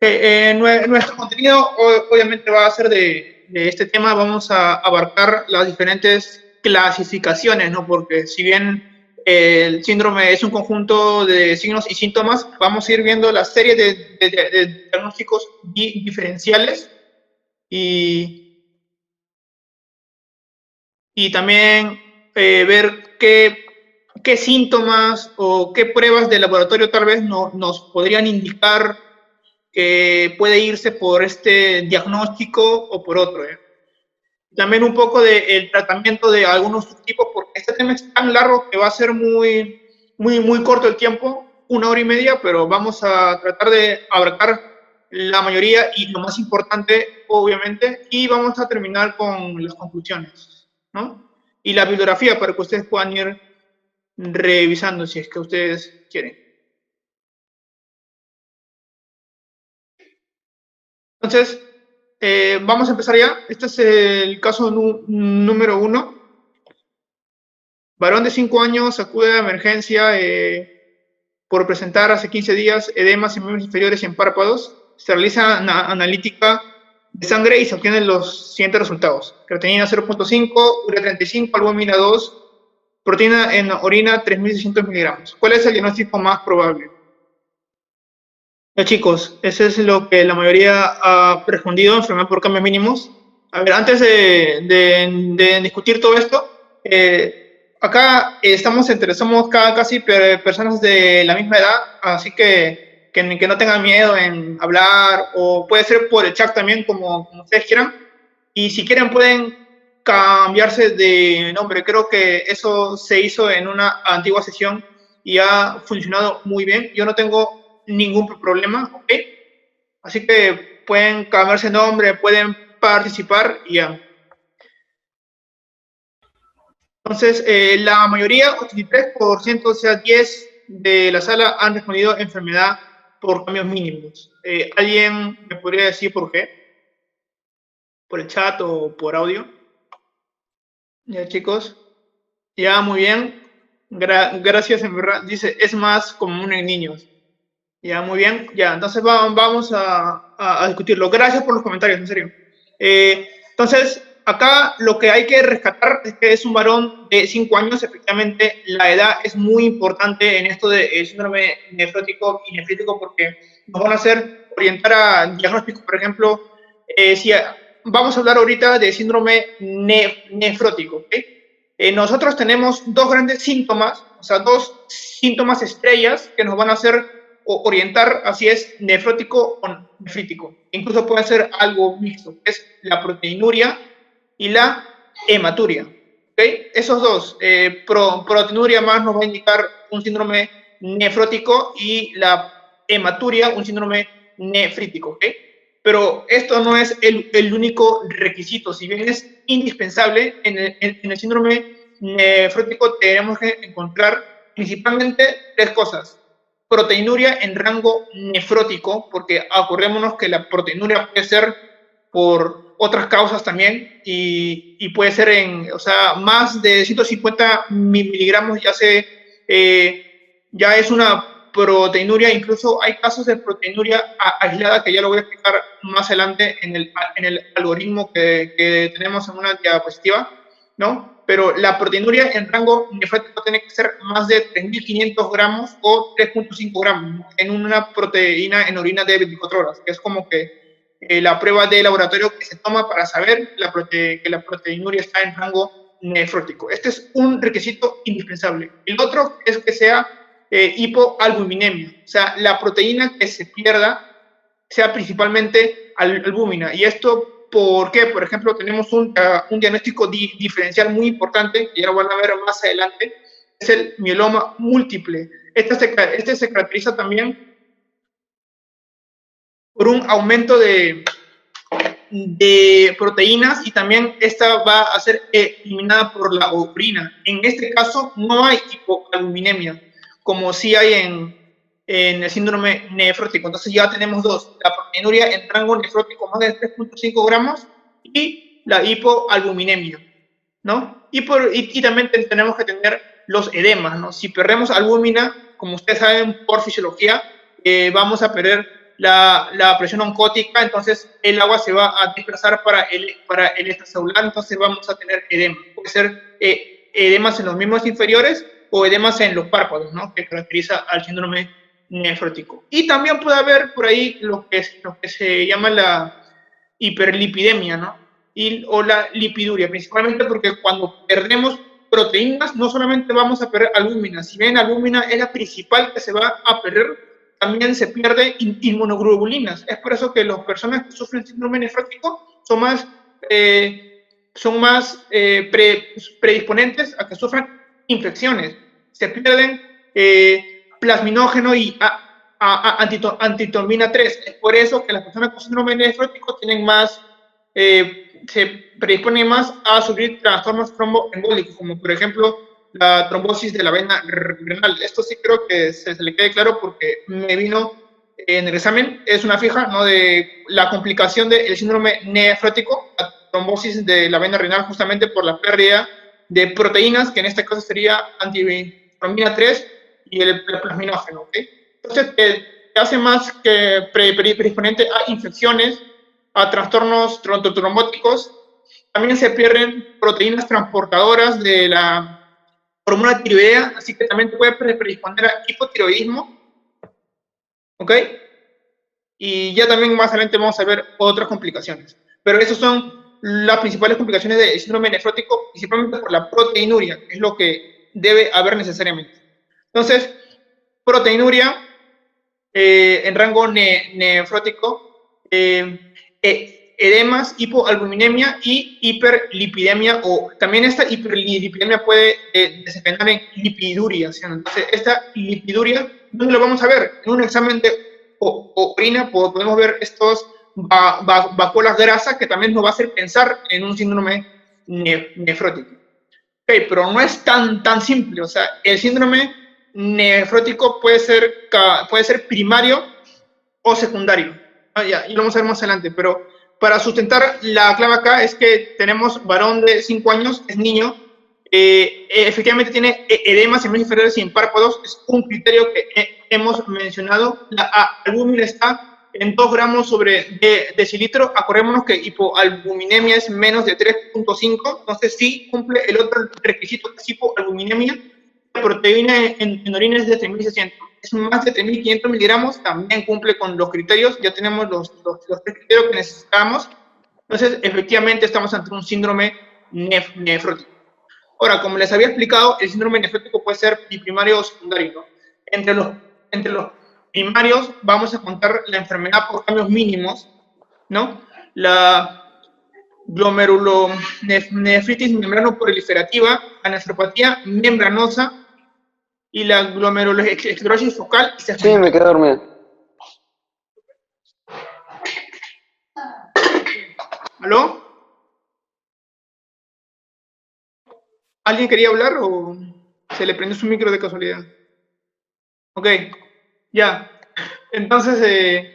Nuestro contenido obviamente va a ser de este tema, vamos a abarcar las diferentes clasificaciones, ¿no? Porque si bien el síndrome es un conjunto de signos y síntomas, vamos a ir viendo la serie de diagnósticos diferenciales y, y también ver qué síntomas o qué pruebas de laboratorio tal vez nos podrían indicar que puede irse por este diagnóstico o por otro. También un poco del tratamiento de algunos subtipos, porque este tema es tan largo que va a ser muy corto el tiempo, 1 hora y media, pero vamos a tratar de abarcar la mayoría y lo más importante, obviamente, y vamos a terminar con las conclusiones, ¿no? Y la bibliografía para que ustedes puedan ir revisando si es que ustedes quieren. Entonces, vamos a empezar ya. Este es el caso número 1. Varón de 5 años acude a emergencia por presentar hace 15 días edemas en miembros inferiores y en párpados. Se realiza una analítica de sangre y se obtienen los siguientes resultados. Creatinina 0.5, urea 35, albúmina 2, proteína en orina 3.600 miligramos. ¿Cuál es el diagnóstico más probable? Ya chicos, eso es lo que la mayoría ha respondido, enfermedad por cambios mínimos. A ver, antes de discutir todo esto, acá somos casi personas de la misma edad, así que no tengan miedo en hablar, o puede ser por el chat también, como ustedes quieran. Y si quieren pueden cambiarse de nombre. Creo que eso se hizo en una antigua sesión y ha funcionado muy bien. Yo no tengo ningún problema, ¿ok? Así que pueden cambiarse de nombre, pueden participar y ya. Entonces, la mayoría, 83%, o sea, 10 de la sala han respondido enfermedad por cambios mínimos. ¿Alguien me podría decir por qué? ¿Por el chat o por audio? Ya, chicos. Ya, muy bien. Gracias, en verdad. Dice, es más común en niños. Ya, muy bien. Ya, entonces vamos a discutirlo. Gracias por los comentarios, en serio. Entonces, acá lo que hay que rescatar es que es un varón de 5 años. Efectivamente, la edad es muy importante en esto de síndrome nefrótico y nefrítico porque nos van a hacer orientar a diagnósticos, por ejemplo, si vamos a hablar ahorita de síndrome nefrótico, ¿ok? Nosotros tenemos dos grandes síntomas, o sea, dos síntomas estrellas que nos van a hacer orientar así es nefrótico o nefrítico. Incluso puede ser algo mixto, que es la proteinuria y la hematuria. ¿Okay? Esos dos, proteinuria más nos va a indicar un síndrome nefrótico y la hematuria un síndrome nefrítico. ¿Okay? Pero esto no es el único requisito, si bien es indispensable, en el síndrome nefrótico tenemos que encontrar principalmente tres cosas. Proteinuria en rango nefrótico, porque acordémonos que la proteinuria puede ser por otras causas también y puede ser o sea, más de 150 miligramos ya es una proteinuria. Incluso hay casos de proteinuria aislada que ya lo voy a explicar más adelante en el algoritmo que tenemos en una diapositiva, ¿no? Pero la proteinuria en rango nefrótico tiene que ser más de 3.500 gramos o 3.5 gramos, ¿no? En una proteína en orina de 24 horas, que es como que la prueba de laboratorio que se toma para saber que la proteinuria está en rango nefrótico. Este es un requisito indispensable. El otro es que sea hipoalbuminemia, o sea, la proteína que se pierda sea principalmente albúmina. Y esto, ¿por qué? Por ejemplo, tenemos un diagnóstico diferencial muy importante, que ya lo van a ver más adelante, es el mieloma múltiple. Este se caracteriza también por un aumento de proteínas y también esta va a ser eliminada por la orina. En este caso no hay hipoalbuminemia, como sí hay en el síndrome nefrótico. Entonces ya tenemos dos, la proteinuria en rango nefrótico más de 3.5 gramos y la hipoalbuminemia, ¿no? Y también tenemos que tener los edemas, ¿no? Si perdemos albúmina, como ustedes saben por fisiología, vamos a perder la presión oncótica, entonces el agua se va a desplazar para el extracelular, entonces vamos a tener edema. Puede ser edemas en los miembros inferiores o edemas en los párpados, ¿no? Que caracteriza al síndrome nefrótico. Y también puede haber por ahí lo que se llama la hiperlipidemia, ¿no? O la lipiduria, principalmente porque cuando perdemos proteínas, no solamente vamos a perder albúmina, si bien albúmina es la principal que se va a perder, también se pierde inmunoglobulinas. Es por eso que las personas que sufren síndrome nefrótico son más predisponentes a que sufran infecciones. Se pierden plasminógeno y antitombina 3. Es por eso que las personas con síndrome nefrótico tienen más, se predisponen más a sufrir trastornos tromboembólicos, como por ejemplo la trombosis de la vena renal. Esto sí creo que se le quede claro porque me vino en el examen, es una fija, ¿no? De la complicación del síndrome nefrótico, la trombosis de la vena renal, justamente por la pérdida de proteínas, que en este caso sería antitombina 3 y el plasminógeno, ¿ok? Entonces, te hace más que predisponente a infecciones, a trastornos trombóticos. También se pierden proteínas transportadoras de la hormona tiroidea, así que también puede predisponer a hipotiroidismo, ¿ok? Y ya también más adelante vamos a ver otras complicaciones. Pero esas son las principales complicaciones del síndrome nefrótico, principalmente por la proteinuria, que es lo que debe haber necesariamente. Entonces, proteinuria en rango nefrótico, edemas, hipoalbuminemia y hiperlipidemia, o también esta hiperlipidemia puede desencadenar en lipiduria, ¿sí? Entonces, esta lipiduria, ¿dónde lo vamos a ver? En un examen de orina podemos ver estos vacuolas grasas que también nos va a hacer pensar en un síndrome nefrótico. Okay, pero no es tan simple, o sea, el síndrome nefrótico puede ser primario o secundario. Ya, y lo vamos a ver más adelante, pero para sustentar la clave acá es que tenemos varón de 5 años, es niño, efectivamente tiene edemas en miembros inferiores y en párpados, es un criterio que hemos mencionado, la albúmina está en 2 gramos sobre decilitro. Acordémonos que hipoalbuminemia es menos de 3.5, entonces sí cumple el otro requisito que es hipoalbuminemia. La proteína en orina es de 3.600, es más de 3.500 miligramos, también cumple con los criterios, ya tenemos los 3 criterios que necesitamos. Entonces, efectivamente, estamos ante un síndrome nefrótico. Ahora, como les había explicado, el síndrome nefrótico puede ser primario o secundario, ¿no? Entre los primarios vamos a contar la enfermedad por cambios mínimos, ¿no? La glomerulonefritis membranoproliferativa, la nefropatía membranosa y la glomerulosclerosis focal. Sí, me quedé dormido. ¿Aló? ¿Alguien quería hablar o se le prendió su micro de casualidad? Ok, ya. Entonces,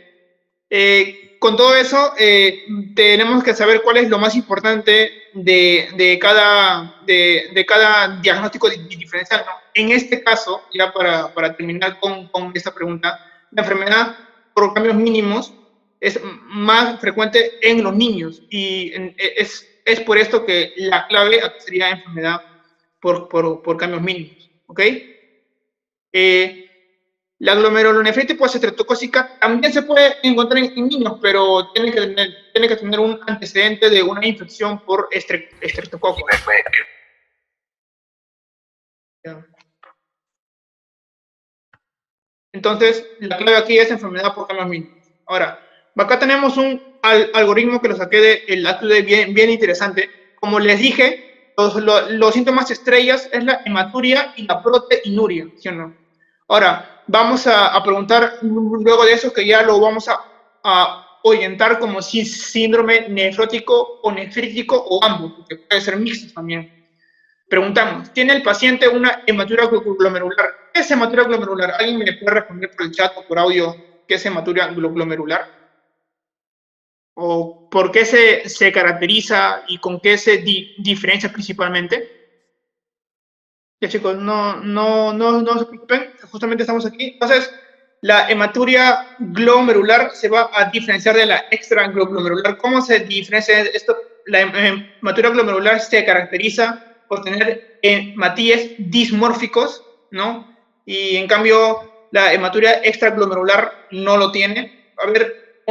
con todo eso, tenemos que saber cuál es lo más importante de cada diagnóstico diferencial, ¿no? En este caso, ya para terminar con esta pregunta, la enfermedad por cambios mínimos es más frecuente en los niños y es por esto que la clave sería enfermedad por cambios mínimos, ¿ok? La glomerulonefritis estreptocócica también se puede encontrar en niños, pero tiene que tener un antecedente de una infección por estreptococo. Entonces, la clave aquí es enfermedad por cambios mínimos. Ahora, acá tenemos un algoritmo que lo saqué del estudio bien interesante. Como les dije, los síntomas estrellas es la hematuria y la proteinuria, ¿sí o no? Ahora, vamos a preguntar luego de eso, que ya lo vamos a orientar como si síndrome nefrótico o nefrítico o ambos, porque puede ser mixto también. Preguntamos, ¿tiene el paciente una hematuria glomerular? ¿Qué es hematuria glomerular? ¿Alguien me puede responder por el chat o por audio qué es hematuria glomerular? ¿O por qué se caracteriza y con qué se diferencia principalmente? Ya chicos, no se preocupen, justamente estamos aquí. Entonces, la hematuria glomerular se va a diferenciar de la extraglomerular. ¿Cómo se diferencia esto? La hematuria glomerular se caracteriza por tener hematíes dismórficos, ¿no? Y en cambio, la hematuria extraglomerular no lo tiene. A ver,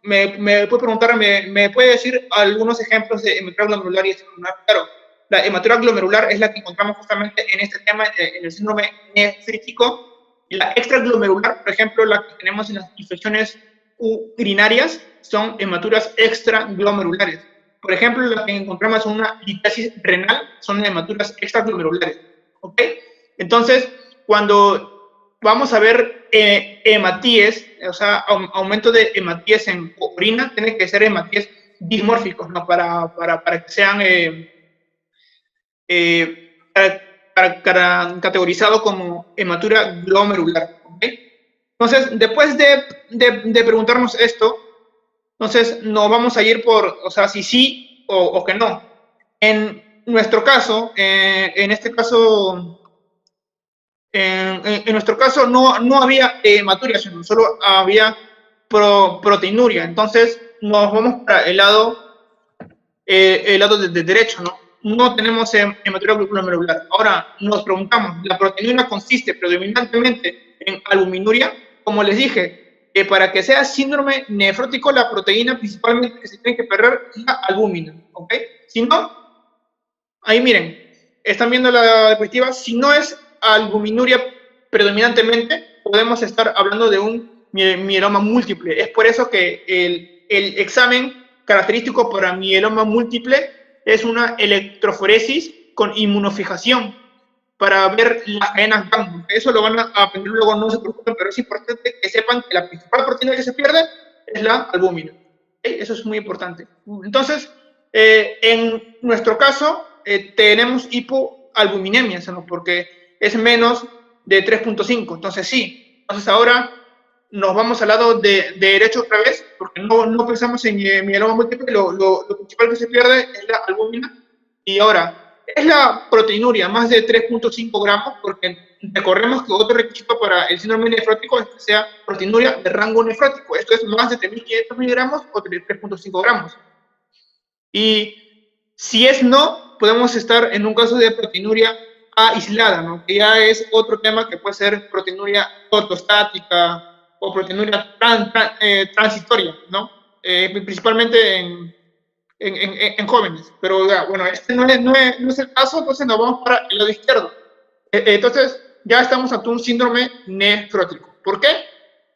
me puede preguntar, me puede decir algunos ejemplos de hematuria glomerular y extraglomerular. Claro, la hematuria glomerular es la que encontramos justamente en este tema, en el síndrome nefrítico. La extraglomerular, por ejemplo, la que tenemos en las infecciones urinarias, son hematuras extraglomerulares. Por ejemplo, las que encontramos en una litiasis renal son hematuras extraglomerulares. ¿Ok? Entonces, cuando vamos a ver hematíes, o sea, aumento de hematíes en orina, tiene que ser hematíes dismórficos, ¿no? Para que sean categorizado como hematuria glomerular. ¿Okay? Entonces, después de preguntarnos esto, entonces nos vamos a ir por, o sea, si sí o que no. En nuestro caso, en nuestro caso no había hematuria, solo había proteinuria. Entonces, nos vamos para el lado de derecho, ¿no? No tenemos hematuria glomerular. Ahora, nos preguntamos, ¿la proteinura consiste predominantemente en albuminuria? Como les dije, para que sea síndrome nefrótico, la proteína principalmente que se tiene que perder es la albúmina, ¿ok? Si no, ahí miren, están viendo la diapositiva, si no es albuminuria predominantemente, podemos estar hablando de un mieloma múltiple. Es por eso que el examen característico para mieloma múltiple es una electroforesis con inmunofijación para ver las cadenas gamma. Eso lo van a aprender luego, no se preocupen, pero es importante que sepan que la principal proteína que se pierde es la albúmina. Eso es muy importante. Entonces, en nuestro caso, tenemos hipoalbuminemia, ¿no? Porque es menos de 3.5. Entonces, sí. Entonces, ahora nos vamos al lado de derecho otra vez, porque no pensamos en mieloma múltiple, lo principal que se pierde es la albúmina. Y ahora, es la proteinuria, más de 3.5 gramos, porque recordemos que otro requisito para el síndrome nefrótico es que sea proteinuria de rango nefrótico. Esto es más de 3.500 miligramos o 3.5 gramos. Y si es no, podemos estar en un caso de proteinuria aislada, ¿no? Que ya es otro tema que puede ser proteinuria ortostática o proteinuria transitoria, ¿no? Principalmente en jóvenes. Pero bueno, este no es el caso, entonces nos vamos para el lado izquierdo. Entonces, ya estamos ante un síndrome nefrótico. ¿Por qué?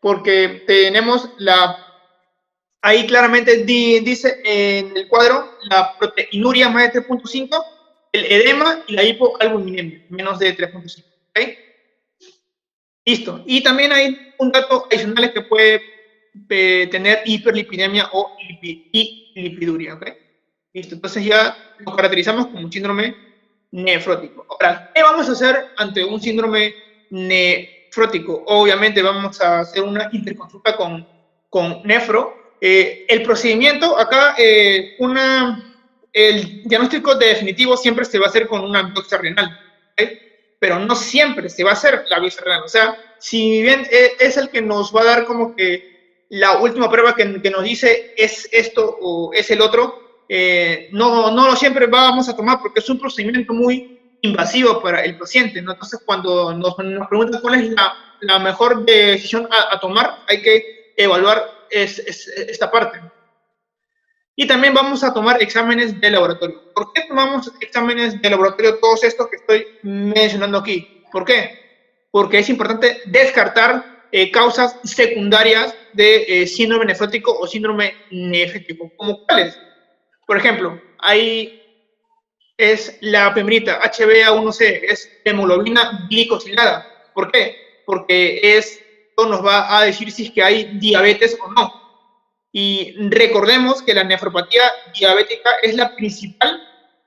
Porque tenemos ahí claramente dice en el cuadro la proteinuria más de 3.5, el edema y la hipoalbuminemia, menos de 3.5. ¿Okay? Listo. Y también hay un dato adicional que puede tener hiperlipidemia o lipiduria. ¿Okay? Listo. Entonces ya lo caracterizamos como un síndrome nefrótico. Ahora, ¿qué vamos a hacer ante un síndrome nefrótico? Obviamente vamos a hacer una interconsulta con nefro. El procedimiento acá, el diagnóstico definitivo siempre se va a hacer con una biopsia renal, ¿okay? Pero no siempre se va a hacer la biopsia renal. O sea, si bien es el que nos va a dar como que la última prueba que nos dice es esto o es el otro, no lo siempre vamos a tomar porque es un procedimiento muy invasivo para el paciente, ¿no? Entonces, cuando nos preguntan cuál es la mejor decisión a tomar, hay que evaluar esta parte. Y también vamos a tomar exámenes de laboratorio. ¿Por qué tomamos exámenes de laboratorio, todos estos que estoy mencionando aquí? ¿Por qué? Porque es importante descartar causas secundarias de síndrome nefrótico o síndrome nefrítico. ¿Como cuáles? Por ejemplo, ahí es la primerita, HbA1c, es hemoglobina glicosilada. ¿Por qué? Porque esto nos va a decir si es que hay diabetes o no. Y recordemos que la nefropatía diabética es la principal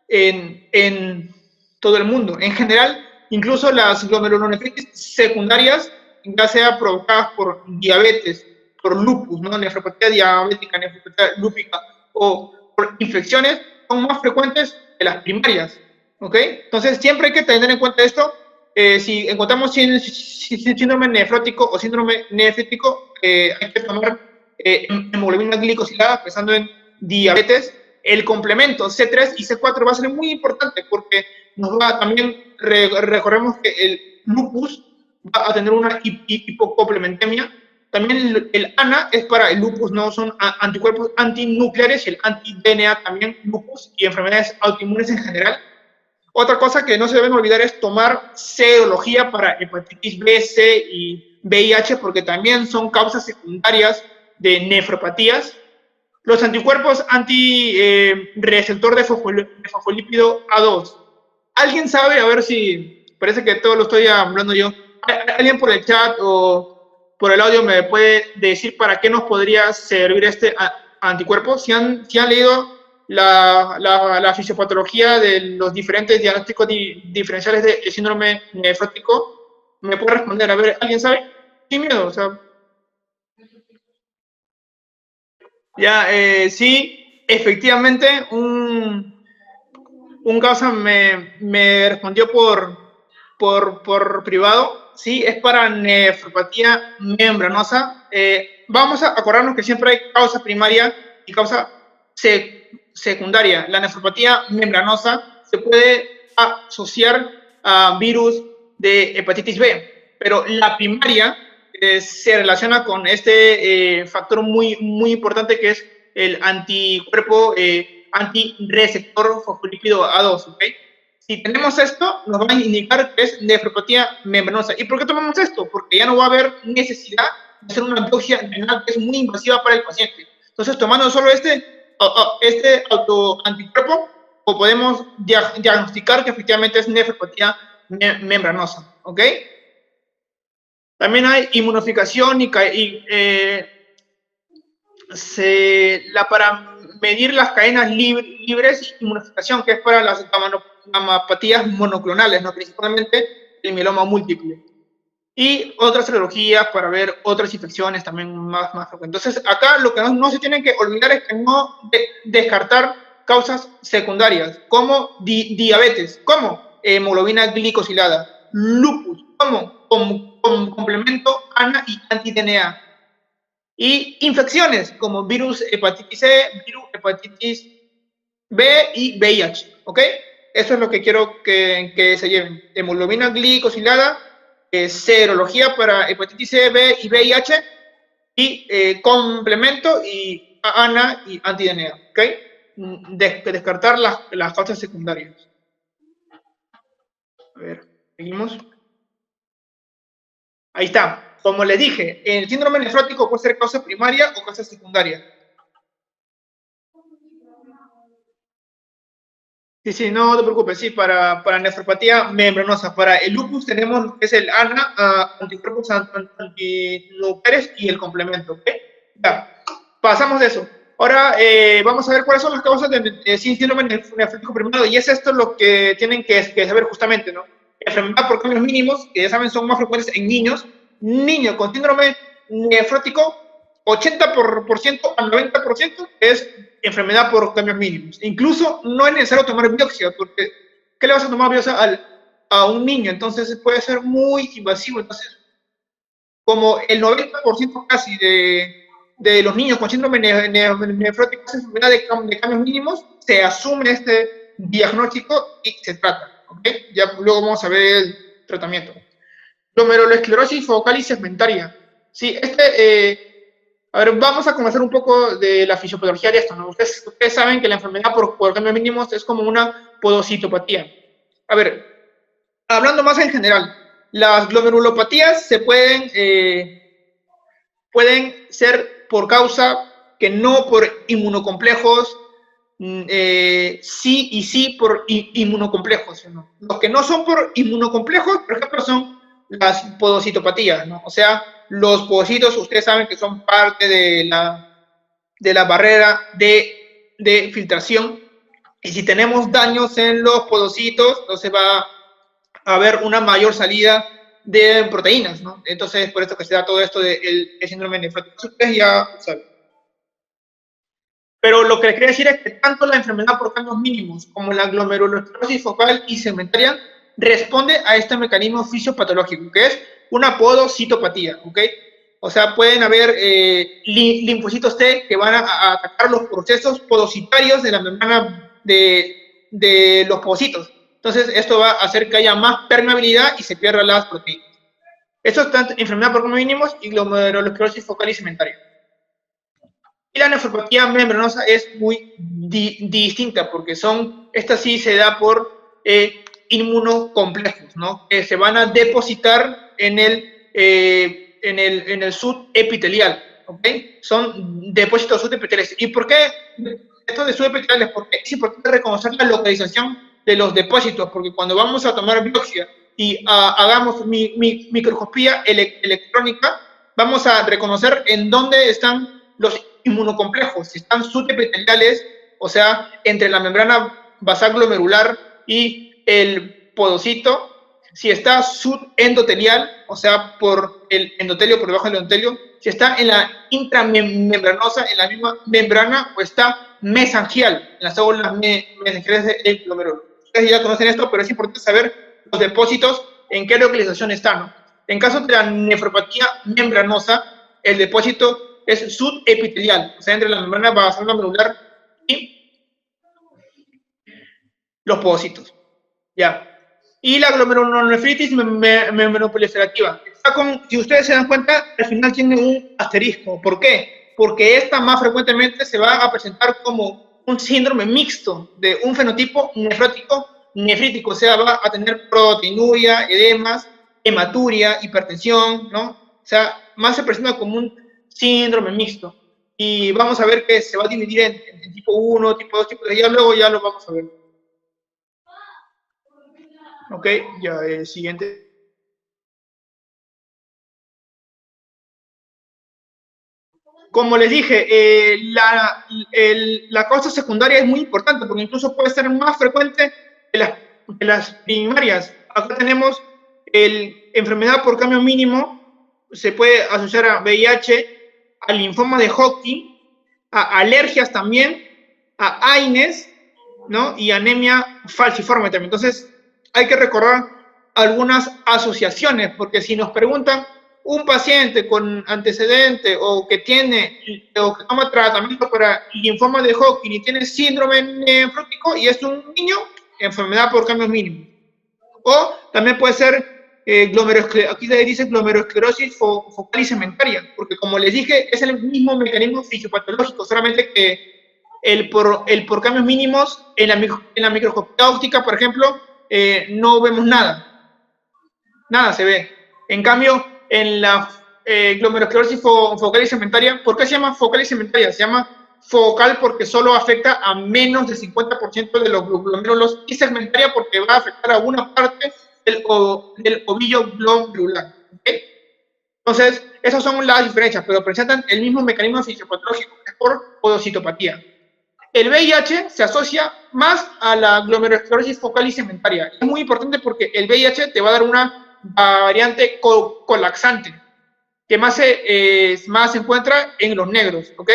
en todo el mundo. En general, incluso las glomerulonefritis secundarias, ya sea provocadas por diabetes, por lupus, ¿no? Nefropatía diabética, nefropatía lúpica o por infecciones, son más frecuentes que las primarias. ¿Ok? Entonces, siempre hay que tener en cuenta esto si encontramos síndrome nefrótico o síndrome nefrítico, hay que tomar hemoglobina glicosilada pensando en diabetes. El complemento C3 y C4 va a ser muy importante porque nos va también, recordemos que el lupus va a tener una hipocomplementemia. También el ANA es para el lupus, no son anticuerpos antinucleares, y el anti-DNA también lupus y enfermedades autoinmunes en general. Otra cosa que no se deben olvidar es tomar serología para hepatitis B, C y VIH, porque también son causas secundarias de nefropatías. Los anticuerpos anti-receptor de fosfolípido A2. ¿Alguien sabe? A ver si parece que todo lo estoy hablando yo. ¿Alguien por el chat o por el audio me puede decir para qué nos podría servir este anticuerpo? Si han leído la fisiopatología de los diferentes diagnósticos diferenciales de síndrome nefrótico, ¿me puede responder? A ver, ¿alguien sabe? Sin miedo, o sea. Ya, sí, efectivamente, un causa me respondió por privado. Sí, es para nefropatía membranosa. Vamos a acordarnos que siempre hay causa primaria y causa secundaria. La nefropatía membranosa se puede asociar a virus de hepatitis B, pero la primaria se relaciona con este factor muy importante que es el anticuerpo antireceptor fosfolípido A2, ¿ok? Si tenemos esto, nos va a indicar que es nefropatía membranosa. ¿Y por qué tomamos esto? Porque ya no va a haber necesidad de hacer una biopsia renal que es muy invasiva para el paciente. Entonces, tomando solo este autoanticuerpo, o podemos diagnosticar que efectivamente es nefropatía membranosa, ¿ok? También hay inmunoficación para medir las cadenas libres, inmunoficación, que es para las gamapatías monoclonales, ¿no? Principalmente el mieloma múltiple. Y otras serologías para ver otras infecciones también más frecuentes. Entonces, acá lo que no se tienen que olvidar es que no descartar causas secundarias, como diabetes, como hemoglobina glicosilada, lupus, como complemento ANA y anti-DNA. Y infecciones como virus hepatitis C, virus hepatitis B y VIH, ¿ok? Eso es lo que quiero que se lleven. Hemoglobina glicosilada, serología para hepatitis C, B y VIH, y complemento y ANA y anti-DNA, ¿ok? Descartar las causas secundarias. A ver, seguimos. Ahí está. Como les dije, el síndrome nefrótico puede ser causa primaria o causa secundaria. Sí, no te preocupes, sí, para nefropatía membranosa. Para el lupus tenemos lo que es el ANA, anticuerpos antinucleares y el complemento, ¿ok? Ya, pasamos de eso. Ahora vamos a ver cuáles son las causas de síndrome nefrótico primario, y es esto lo que tienen que saber justamente, ¿no? Enfermedad por cambios mínimos, que ya saben son más frecuentes en niños. Niño con síndrome nefrótico, 80% al 90% es enfermedad por cambios mínimos. Incluso no es necesario tomar biopsia, porque ¿qué le vas a tomar biopsia a un niño? Entonces puede ser muy invasivo. Entonces, como el 90% casi de los niños con síndrome nefrótico es enfermedad de cambios mínimos, se asume este diagnóstico y se trata, ¿ok? Ya luego vamos a ver el tratamiento. Glomerulosclerosis focal y segmentaria. Sí, a ver, vamos a conocer un poco de la fisiopatología de esto, ¿no? Ustedes saben que la enfermedad por cambios mínimos es como una podocitopatía. A ver, hablando más en general, las glomerulopatías pueden ser por causa que no por inmunocomplejos, sí por inmunocomplejos, ¿no? Los que no son por inmunocomplejos, por ejemplo, son las podocitopatías, ¿no? O sea, los podocitos, ustedes saben que son parte de la barrera de filtración, y si tenemos daños en los podocitos, entonces va a haber una mayor salida de proteínas, ¿no? Entonces, por esto que se da todo esto del síndrome nefrótico. Ustedes ya saben. Pero lo que les quería decir es que tanto la enfermedad por cambios mínimos como la glomerulosclerosis focal y segmentaria responde a este mecanismo fisiopatológico, que es una podocitopatía, ¿ok? O sea, pueden haber linfocitos T que van a atacar los procesos podocitarios de la membrana de los podocitos. Entonces, esto va a hacer que haya más permeabilidad y se pierdan las proteínas. Esto es tanto enfermedad por mínimos y glomerulosclerosis focal y cementaria. Y la nefropatía membranosa es muy distinta, porque esta sí se da por inmunocomplejos, ¿no? Que se van a depositar en el subepitelial, ¿ok? Son depósitos subepiteliales. ¿Y por qué esto de subepiteliales? Porque es importante reconocer la localización de los depósitos, porque cuando vamos a tomar biopsia y hagamos microscopía electrónica, vamos a reconocer en dónde están los inmunocomplejos, si están subepiteliales, o sea, entre la membrana basal glomerular y el podocito, si está subendotelial, o sea, por el endotelio, por debajo del endotelio, si está en la intramembranosa, en la misma membrana, o está mesangial, en las células mesangiales del glomerulo. Ustedes ya conocen esto, pero es importante saber los depósitos, en qué localización están, ¿no? En caso de la nefropatía membranosa, el depósito es subepitelial, o sea, entre la membrana basal glomerular y los podocitos. Ya. Y la glomerulonefritis membranoproliferativa. Si ustedes se dan cuenta, al final tiene un asterisco. ¿Por qué? Porque esta más frecuentemente se va a presentar como un síndrome mixto de un fenotipo nefrítico, o sea, va a tener proteinuria, edemas, hematuria, hipertensión, ¿no? O sea, más se presenta como un síndrome mixto. Y vamos a ver que se va a dividir en tipo 1, tipo 2, tipo 3, ya luego ya lo vamos a ver. Ok, ya, siguiente. Como les dije, la causa secundaria es muy importante porque incluso puede ser más frecuente que las primarias. Acá tenemos enfermedad por cambio mínimo, se puede asociar a VIH, al linfoma de Hodgkin, a alergias también, a AINES, ¿no? Y anemia falciforme también. Entonces, hay que recordar algunas asociaciones, porque si nos preguntan un paciente con antecedente o que toma tratamiento para linfoma de Hodgkin y tiene síndrome nefrótico y es un niño, enfermedad por cambios mínimos. O también puede ser aquí se dice glomerulosclerosis focal y cementaria, porque como les dije, es el mismo mecanismo fisiopatológico, solamente que por cambios mínimos en la microscopía óptica, por ejemplo, no vemos nada se ve. En cambio, en la glomerulosclerosis focal y cementaria, ¿por qué se llama focal y cementaria? Se llama focal porque solo afecta a menos del 50% de los glomérulos, y segmentaria porque va a afectar a una parte del ovillo glomerular. ¿Okay? Entonces, esas son las diferencias, pero presentan el mismo mecanismo fisiopatológico, que es por podocitopatía. El VIH se asocia más a la glomerulosclerosis focal y cementaria. Es muy importante porque el VIH te va a dar una variante colapsante, que más se encuentra en los negros, ¿ok?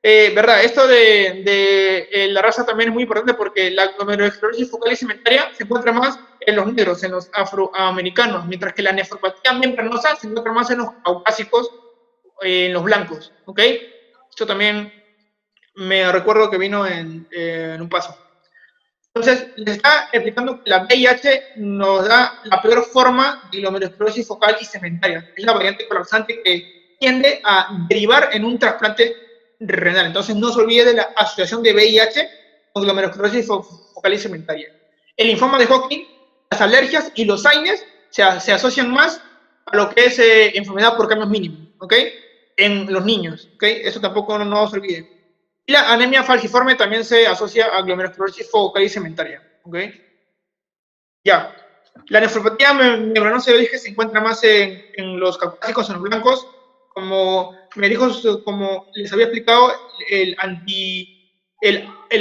¿Verdad? Esto de la raza también es muy importante porque la glomerulosclerosis focal y cementaria se encuentra más en los negros, en los afroamericanos, mientras que la nefropatía membranosa se encuentra más en los caucásicos, en los blancos, ¿ok? Esto también me recuerdo que vino en un paso. Entonces, les está explicando que la VIH nos da la peor forma de glomerulosclerosis focal y cementaria. Es la variante colapsante que tiende a derivar en un trasplante renal. Entonces, no se olvide de la asociación de VIH con glomerulosclerosis focal y cementaria. El linfoma de Hodgkin, las alergias y los AINES se asocian más a lo que es enfermedad por cambios mínimos, ¿ok? En los niños, ¿ok? Eso tampoco no se olvide. Y la anemia falciforme también se asocia a glomerulosclerosis focal y cementaria, ¿ok? Ya. La nefropatía membranosa, yo dije, se encuentra más en los caucásicos, en los blancos. Como les había explicado, el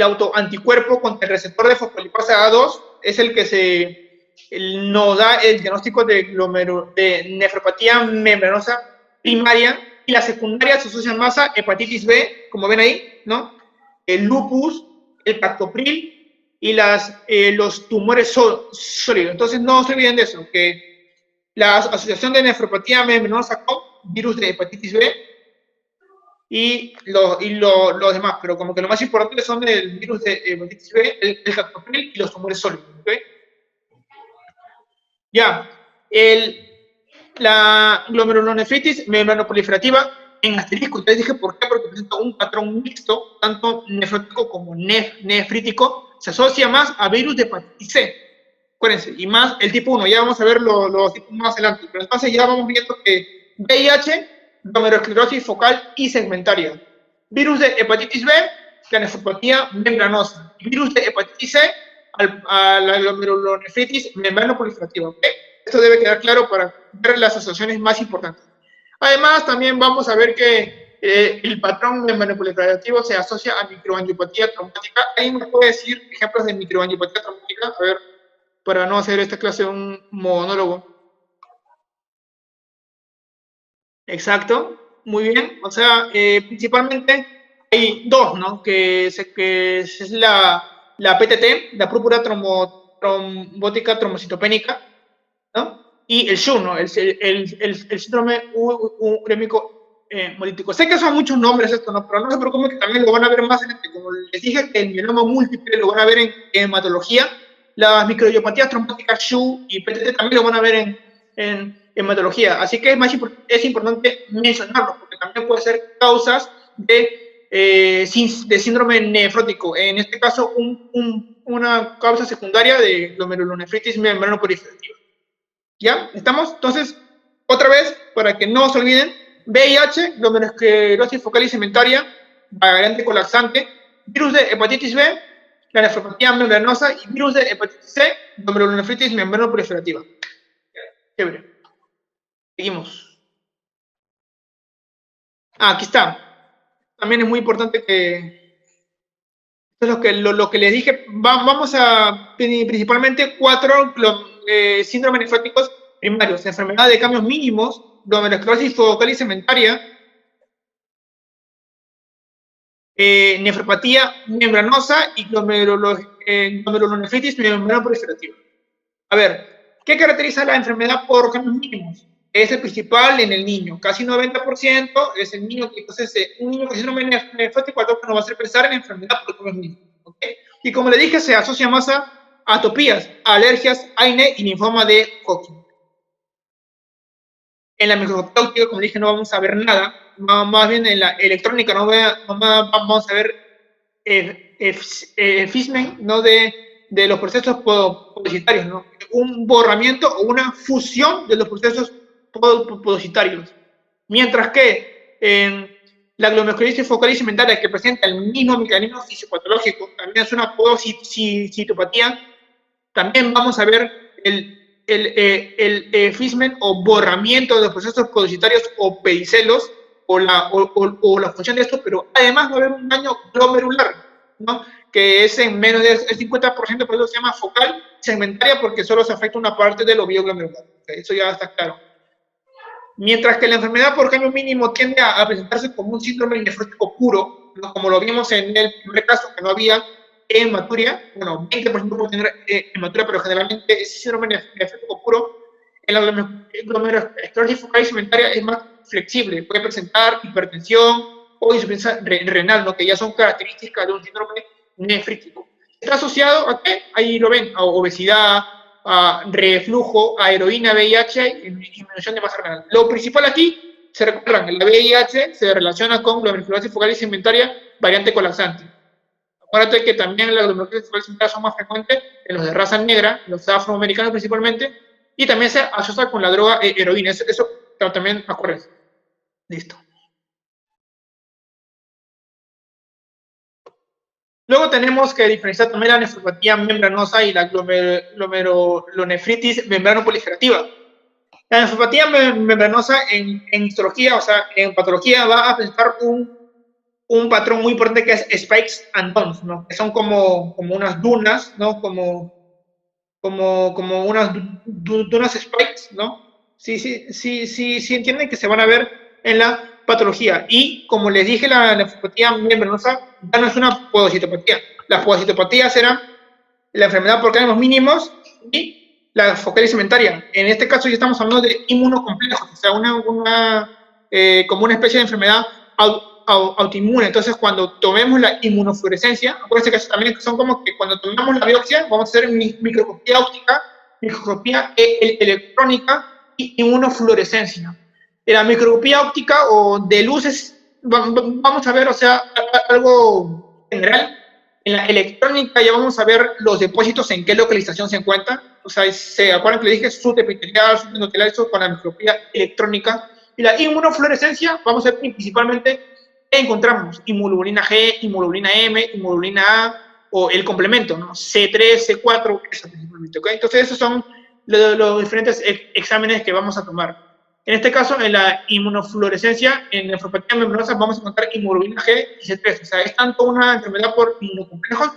autoanticuerpo contra el receptor de fosfolipasa A2 es el que nos da el diagnóstico de nefropatía membranosa primaria, y las secundarias se asocian más a hepatitis B, como ven ahí, ¿no? El lupus, el captopril, y los tumores sólidos. Entonces, no se olviden de eso, que la asociación de nefropatía membranosa con virus de hepatitis B y los demás, pero como que lo más importante son el virus de hepatitis B, el captopril y los tumores sólidos. ¿Okay? Ya, la glomerulonefritis membranoproliferativa en asterisco, les dije por qué, porque presenta un patrón mixto, tanto nefrótico como nefrítico, se asocia más a virus de hepatitis C, acuérdense, y más el tipo 1, ya vamos a ver los tipos más adelante, pero entonces ya vamos viendo que VIH, glomerulosclerosis focal y segmentaria, virus de hepatitis B, la nefropatía membranosa, virus de hepatitis C, a la glomerulonefritis membranoproliferativa, ¿ok? Esto debe quedar claro para ver las asociaciones más importantes. Además, también vamos a ver que el patrón membranoproliferativo se asocia a microangiopatía traumática. ¿Alguien me puede decir ejemplos de microangiopatía traumática? A ver, para no hacer esta clase un monólogo. Exacto, muy bien. O sea, principalmente hay dos, ¿no? Que es la PTT, la púrpura trombótica trombocitopénica, ¿no? Y el SHU, ¿no? El síndrome urémico hemolítico. Sé que son muchos nombres esto, ¿no? Pero no se preocupen que también lo van a ver más adelante. Como les dije, que el mieloma múltiple lo van a ver en hematología. Las microangiopatías trombóticas SHU y PTT también lo van a ver en hematología. Así que es importante mencionarlo, porque también puede ser causas de síndrome nefrótico. En este caso, una causa secundaria de glomerulonefritis membranoproliferativa. ¿Ya? ¿Estamos? Entonces, otra vez, para que no se olviden, VIH, glomerulosclerosis focal y segmentaria, variante colapsante, virus de hepatitis B, la nefropatía membranosa y virus de hepatitis C, glomerulonefritis membranoproliferativa. Chévere. Seguimos. Aquí está. También es muy importante que... Esto es lo que les dije. Vamos a principalmente 4 síndromes nefróticos primarios. Enfermedad de cambios mínimos, glomerulosclerosis focal y segmentaria, nefropatía membranosa y glomerulonefritis membranoproliferativa. A ver, ¿qué caracteriza la enfermedad por cambios mínimos? Es el principal en el niño, casi 90% es el niño que, entonces, un niño con síndrome nefrótico no va a hacer pensar en enfermedad por cambios mínimos. ¿Okay? Y como le dije, se asocia más a atopías, alergias, acné y linfoma de Hodgkin. En la microscopía óptica, como dije, no vamos a ver nada, más bien en la electrónica vamos a ver FISMEN, ¿no? de los procesos podocitarios, ¿no? Un borramiento o una fusión de los procesos podocitarios. Mientras que en la glomerulosclerosis focal y segmentaria, que presenta el mismo mecanismo fisiopatológico, también es una podocitopatía, también vamos a ver el FISMEN o borramiento de los procesos podocitarios o pedicelos o la función de esto, pero además va a haber un daño glomerular, ¿no? Que es en menos del 50%, por eso se llama focal segmentaria, porque solo se afecta una parte del ovillo glomerular. Eso ya está claro. Mientras que la enfermedad por cambio mínimo tiende a presentarse como un síndrome nefrótico puro, ¿no? Como lo vimos en el primer caso, que no había hematuria, bueno, 20% puede tener hematuria, pero generalmente ese síndrome nefrótico puro, en la glomerulosclerosis focal y segmentaria es más flexible, puede presentar hipertensión o insuficiencia renal, ¿no? Que ya son características de un síndrome nefrítico. ¿Está asociado a qué? Ahí lo ven, a obesidad, a reflujo, a heroína, VIH y disminución de masa renal. Lo principal aquí, se recuerdan, la VIH se relaciona con glomerulosclerosis focal y segmentaria variante colapsante. Acuérdate que también las glomerulosclerosis focal y segmentaria son más frecuentes en los de raza negra, los afroamericanos principalmente, y también se asocia con la droga heroína. Eso también acuérdense. Listo. Luego tenemos que diferenciar también la nefropatía membranosa y la glomerulonefritis membranoproliferativa. La nefropatía membranosa en histología, o sea, en patología, va a presentar un patrón muy importante que es spikes and domes, ¿no? Que son como unas dunas, ¿no? Como unas dunas spikes, ¿no? Sí entienden que se van a ver en la patología. Y como les dije, la nefropatía membranosa ya no es una podocitopatía. Las podocitopatías eran la enfermedad por cambios mínimos y la focalitis cementaria. En este caso ya estamos hablando de inmunocomplejos, o sea, como una especie de enfermedad autoinmune. Entonces, cuando tomemos la inmunofluorescencia, acuérdense que también son como que cuando tomamos la biopsia, vamos a hacer microscopía óptica, microscopía electrónica y inmunofluorescencia. En la microscopía óptica o de luces, vamos a ver, o sea, algo general. En la electrónica ya vamos a ver los depósitos en qué localización se encuentran. O sea, se acuerdan que le dije subepitelial, subendotelial, eso con la microscopía electrónica. Y la inmunofluorescencia, vamos a ver principalmente qué encontramos: inmunoglobulina G, inmunoglobulina M, inmunoglobulina A, o el complemento, ¿no? C3, C4, eso principalmente, ¿ok? Entonces, esos son los diferentes exámenes que vamos a tomar. En este caso, en la inmunofluorescencia, en nefropatía membranosa, vamos a encontrar inmunoglobulina G y C3. O sea, es tanto una enfermedad por inmunocomplejos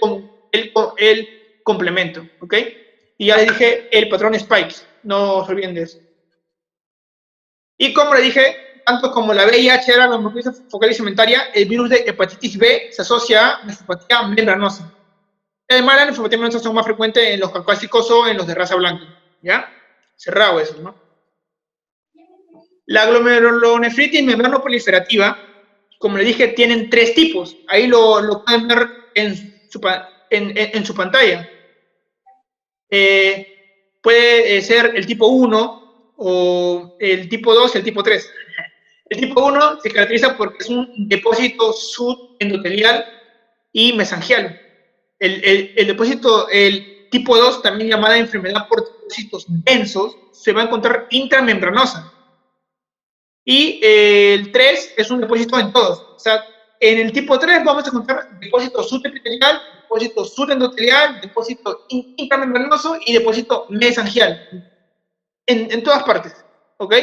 como el complemento, ¿ok? Y ya les dije el patrón Spike, no se olviden de eso. Y como le dije, tanto como la VIH era la hemofilitis focal cementaria, el virus de hepatitis B se asocia a nefropatía membranosa. Además, la nefropatía membranosa son más frecuentes en los caucásicos o en los de raza blanca, ¿ya? Cerrado eso, ¿no? La glomerulonefritis membranoproliferativa, como le dije, tienen 3 tipos. Ahí lo pueden ver en su pantalla. Puede ser el tipo 1 o el tipo 2 y el tipo 3. El tipo 1 se caracteriza porque es un depósito subendotelial y mesangial. El depósito, el tipo 2, también llamada enfermedad por depósitos densos, se va a encontrar intramembranosa. Y el 3 es un depósito en todos. O sea, en el tipo 3 vamos a encontrar depósito subepitelial, depósito subendotelial, depósito intramembranoso y depósito mesangial. En todas partes. ¿Ok?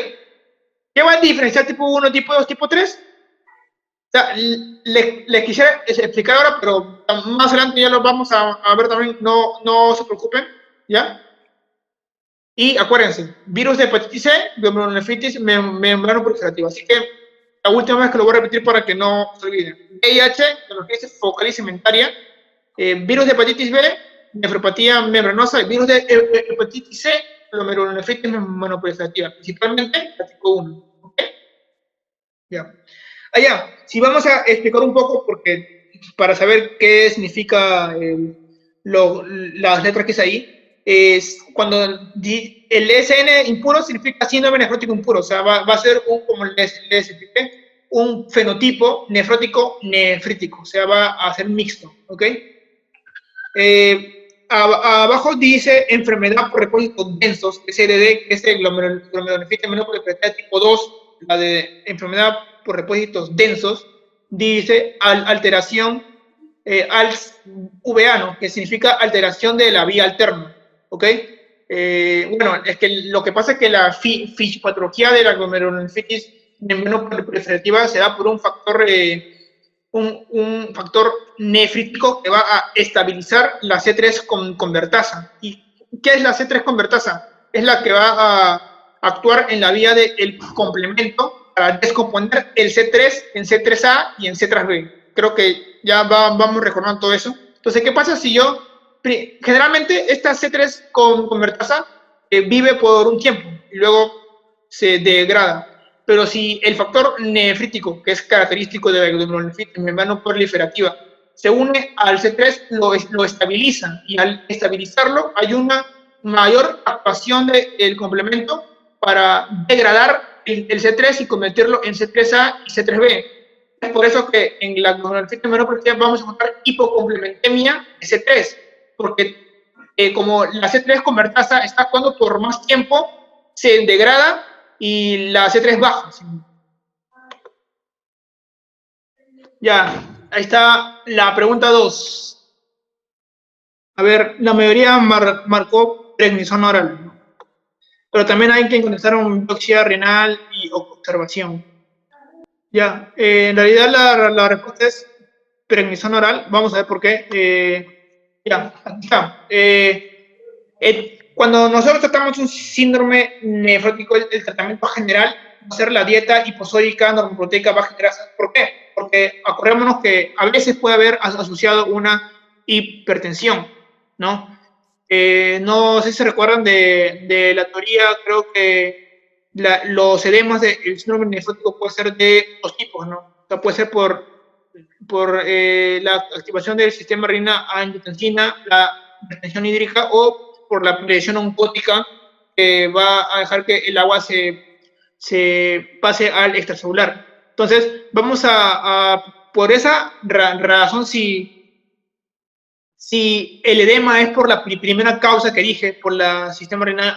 ¿Qué va a diferenciar tipo 1, tipo 2, tipo 3? O sea, le quisiera explicar ahora, pero más adelante ya lo vamos a ver también. No se preocupen. ¿Ya? Y acuérdense, virus de hepatitis C, glomerulonefritis membranoproliferativa. Así que la última vez que lo voy a repetir para que no se olviden. VIH, glomerulonefritis focal cementaria, virus de hepatitis B, nefropatía membranosa, y virus de hepatitis C, glomerulonefritis membranoproliferativa, principalmente la tipo 1. ¿Ok? Ya. Allá, si vamos a explicar un poco, porque para saber qué significa las letras que es ahí, es cuando el SN impuro significa síndrome nefrótico impuro, o sea, va a ser como les expliqué, un fenotipo nefrótico nefrítico, o sea, va a ser mixto, ¿ok? Abajo dice enfermedad por depósitos densos, SLD, que es el glomerulonefritis membranoproliferativa tipo 2, la de enfermedad por depósitos densos, dice alteración al VA, ¿no? Que significa alteración de la vía alterna, ¿ok? Bueno, es que lo que pasa es que la fisiopatología de la glomerulonefritis membranoproliferativa se da por un factor nefrítico que va a estabilizar la C3 convertasa. ¿Y qué es la C3 convertasa? Es la que va a actuar en la vía del complemento para descomponer el C3 en C3A y en C3B. Creo que ya vamos recordando todo eso. Entonces, ¿qué pasa si yo... Generalmente esta C3 convertasa vive por un tiempo y luego se degrada. Pero si el factor nefrítico, que es característico de la glomerulonefritis membranoproliferativa, se une al C3, lo estabiliza, y al estabilizarlo hay una mayor actuación del complemento para degradar el C3 y convertirlo en C3A y C3B. Es por eso que en la glomerulonefritis membranoproliferativa vamos a encontrar hipocomplementemia de C3, porque como la C3 convertasa está actuando por más tiempo, se degrada y la C3 baja. Ya, ahí está la pregunta 2. A ver, la mayoría marcó prednisona oral, ¿no? Pero también hay que contestar una biopsia renal y observación. Ya, en realidad la respuesta es prednisona oral. Vamos a ver por qué. Ya, aquí está. Cuando nosotros tratamos un síndrome nefrótico, el tratamiento general va a ser la dieta hiposódica normoproteica baja en grasa. ¿Por qué? Porque acordémonos que a veces puede haber asociado una hipertensión. ¿no? No sé si se recuerdan de la teoría, creo que los edemas del síndrome nefrótico puede ser de dos tipos, ¿no? O sea, puede ser por la activación del sistema renina-angiotensina, la retención hídrica, o por la presión oncótica, que va a dejar que el agua se pase al extracelular. Entonces, vamos por esa razón, si el edema es por la primera causa que dije, por la sistema renal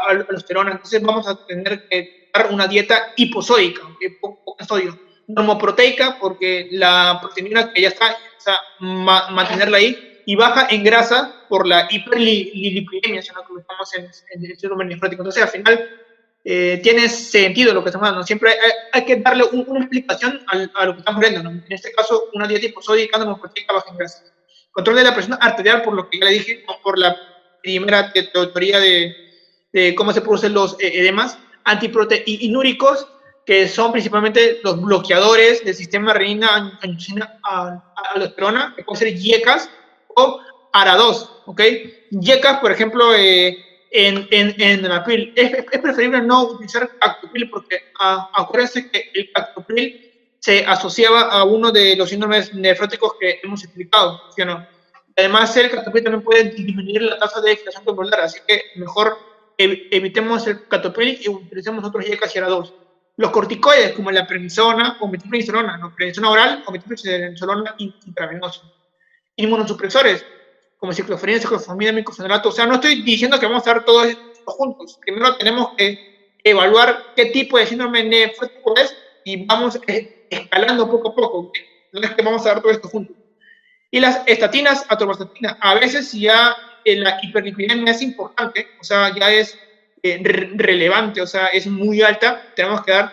aldosterona, entonces vamos a tener que dar una dieta hiposódica, poco sodio, normoproteica, porque la proteína que ya está, o sea, mantenerla ahí, y baja en grasa por la hiperlipidemia, si no comentamos en el síndrome nefrótico. Entonces, al final, tiene sentido lo que estamos hablando. Siempre hay que darle una explicación a lo que estamos viendo, ¿no? En este caso, una dieta hiposódica, normoproteica, baja en grasa. Control de la presión arterial, por lo que ya le dije, no por la primera teoría de cómo se producen los edemas, antiproteinúricos, que son principalmente los bloqueadores del sistema renina-angiotensina-aldosterona, que pueden ser YECAS o ARA2, ¿ok? YECAS, por ejemplo, en la piel, es preferible no utilizar captopril porque acuérdense que el captopril se asociaba a uno de los síndromes nefróticos que hemos explicado, ¿sí o no? Además, el captopril también puede disminuir la tasa de excitación tubular, así que mejor evitemos el captopril y utilicemos otros YECAS y ARA2. Los corticoides, como la prednisona o metilprednisolona, ¿no? Prednisona oral o metilprednisolona intravenosa. Inmunosupresores, como ciclofenina, ciclofosfamida, micofenolato. O sea, no estoy diciendo que vamos a dar todos estos juntos. Primero tenemos que evaluar qué tipo de síndrome nefrótico es y vamos escalando poco a poco. No es que vamos a dar todo esto juntos. Y las estatinas, atorvastatina, a veces ya la hiperlipidemia es importante, o sea, ya es relevante, o sea, es muy alta, tenemos que dar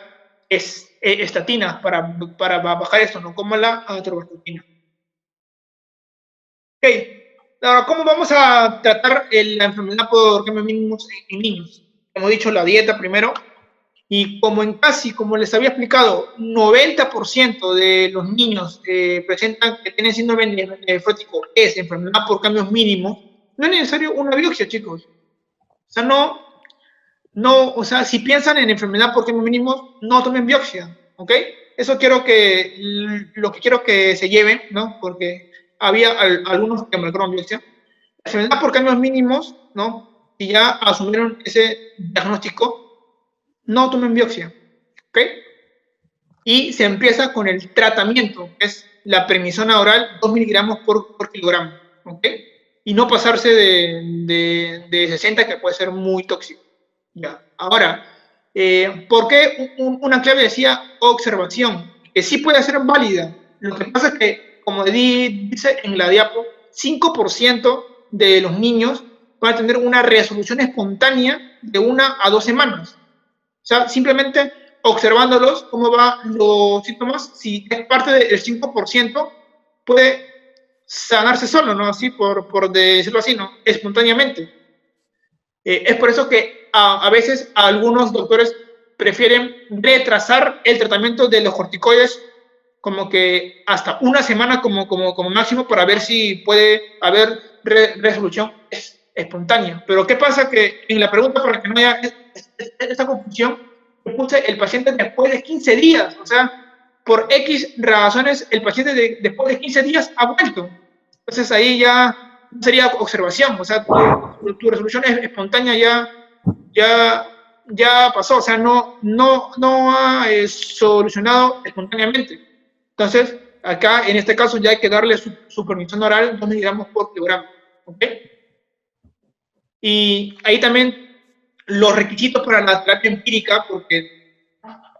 estatinas para bajar esto, no como la atorvastatina. Ok, ahora, ¿cómo vamos a tratar la enfermedad por cambios mínimos en niños? Como he dicho, la dieta primero, y como les había explicado, 90% de los niños que tienen síndrome nefrótico es enfermedad por cambios mínimos, no es necesario una biopsia, chicos. O sea, o sea, si piensan en enfermedad por cambios mínimos, no tomen biopsia, ¿ok? Eso lo que quiero que se lleven, ¿no? Porque había algunos que marcaron biopsia. La enfermedad por cambios mínimos, ¿no? Y ya asumieron ese diagnóstico, no tomen biopsia, ¿ok? Y se empieza con el tratamiento, que es la prednisona oral, 2 miligramos por kilogramo, ¿ok? Y no pasarse de 60, que puede ser muy tóxico. Ya. Ahora, ¿por qué una clave decía observación? Que sí puede ser válida. Lo que pasa es que, como dice en la diapo, 5% de los niños van a tener una resolución espontánea de 1 a 2 semanas. O sea, simplemente observándolos, cómo van los síntomas, si es parte del 5%, puede sanarse solo, ¿no? Así, por decirlo así, ¿no? Espontáneamente. Es por eso que a veces algunos doctores prefieren retrasar el tratamiento de los corticoides como que hasta 1 semana como máximo para ver si puede haber resolución espontánea. Pero ¿qué pasa? Que en la pregunta, para que no haya esta confusión, yo puse el paciente después de 15 días. O sea, por X razones, el paciente después de 15 días ha vuelto. Entonces ahí ya sería observación, o sea, tu resolución espontánea ya pasó, o sea, no ha solucionado espontáneamente. Entonces, acá, en este caso, ya hay que darle su permisión oral, 2 miligramos por kilogramo, ¿ok? Y ahí también los requisitos para la terapia empírica, porque,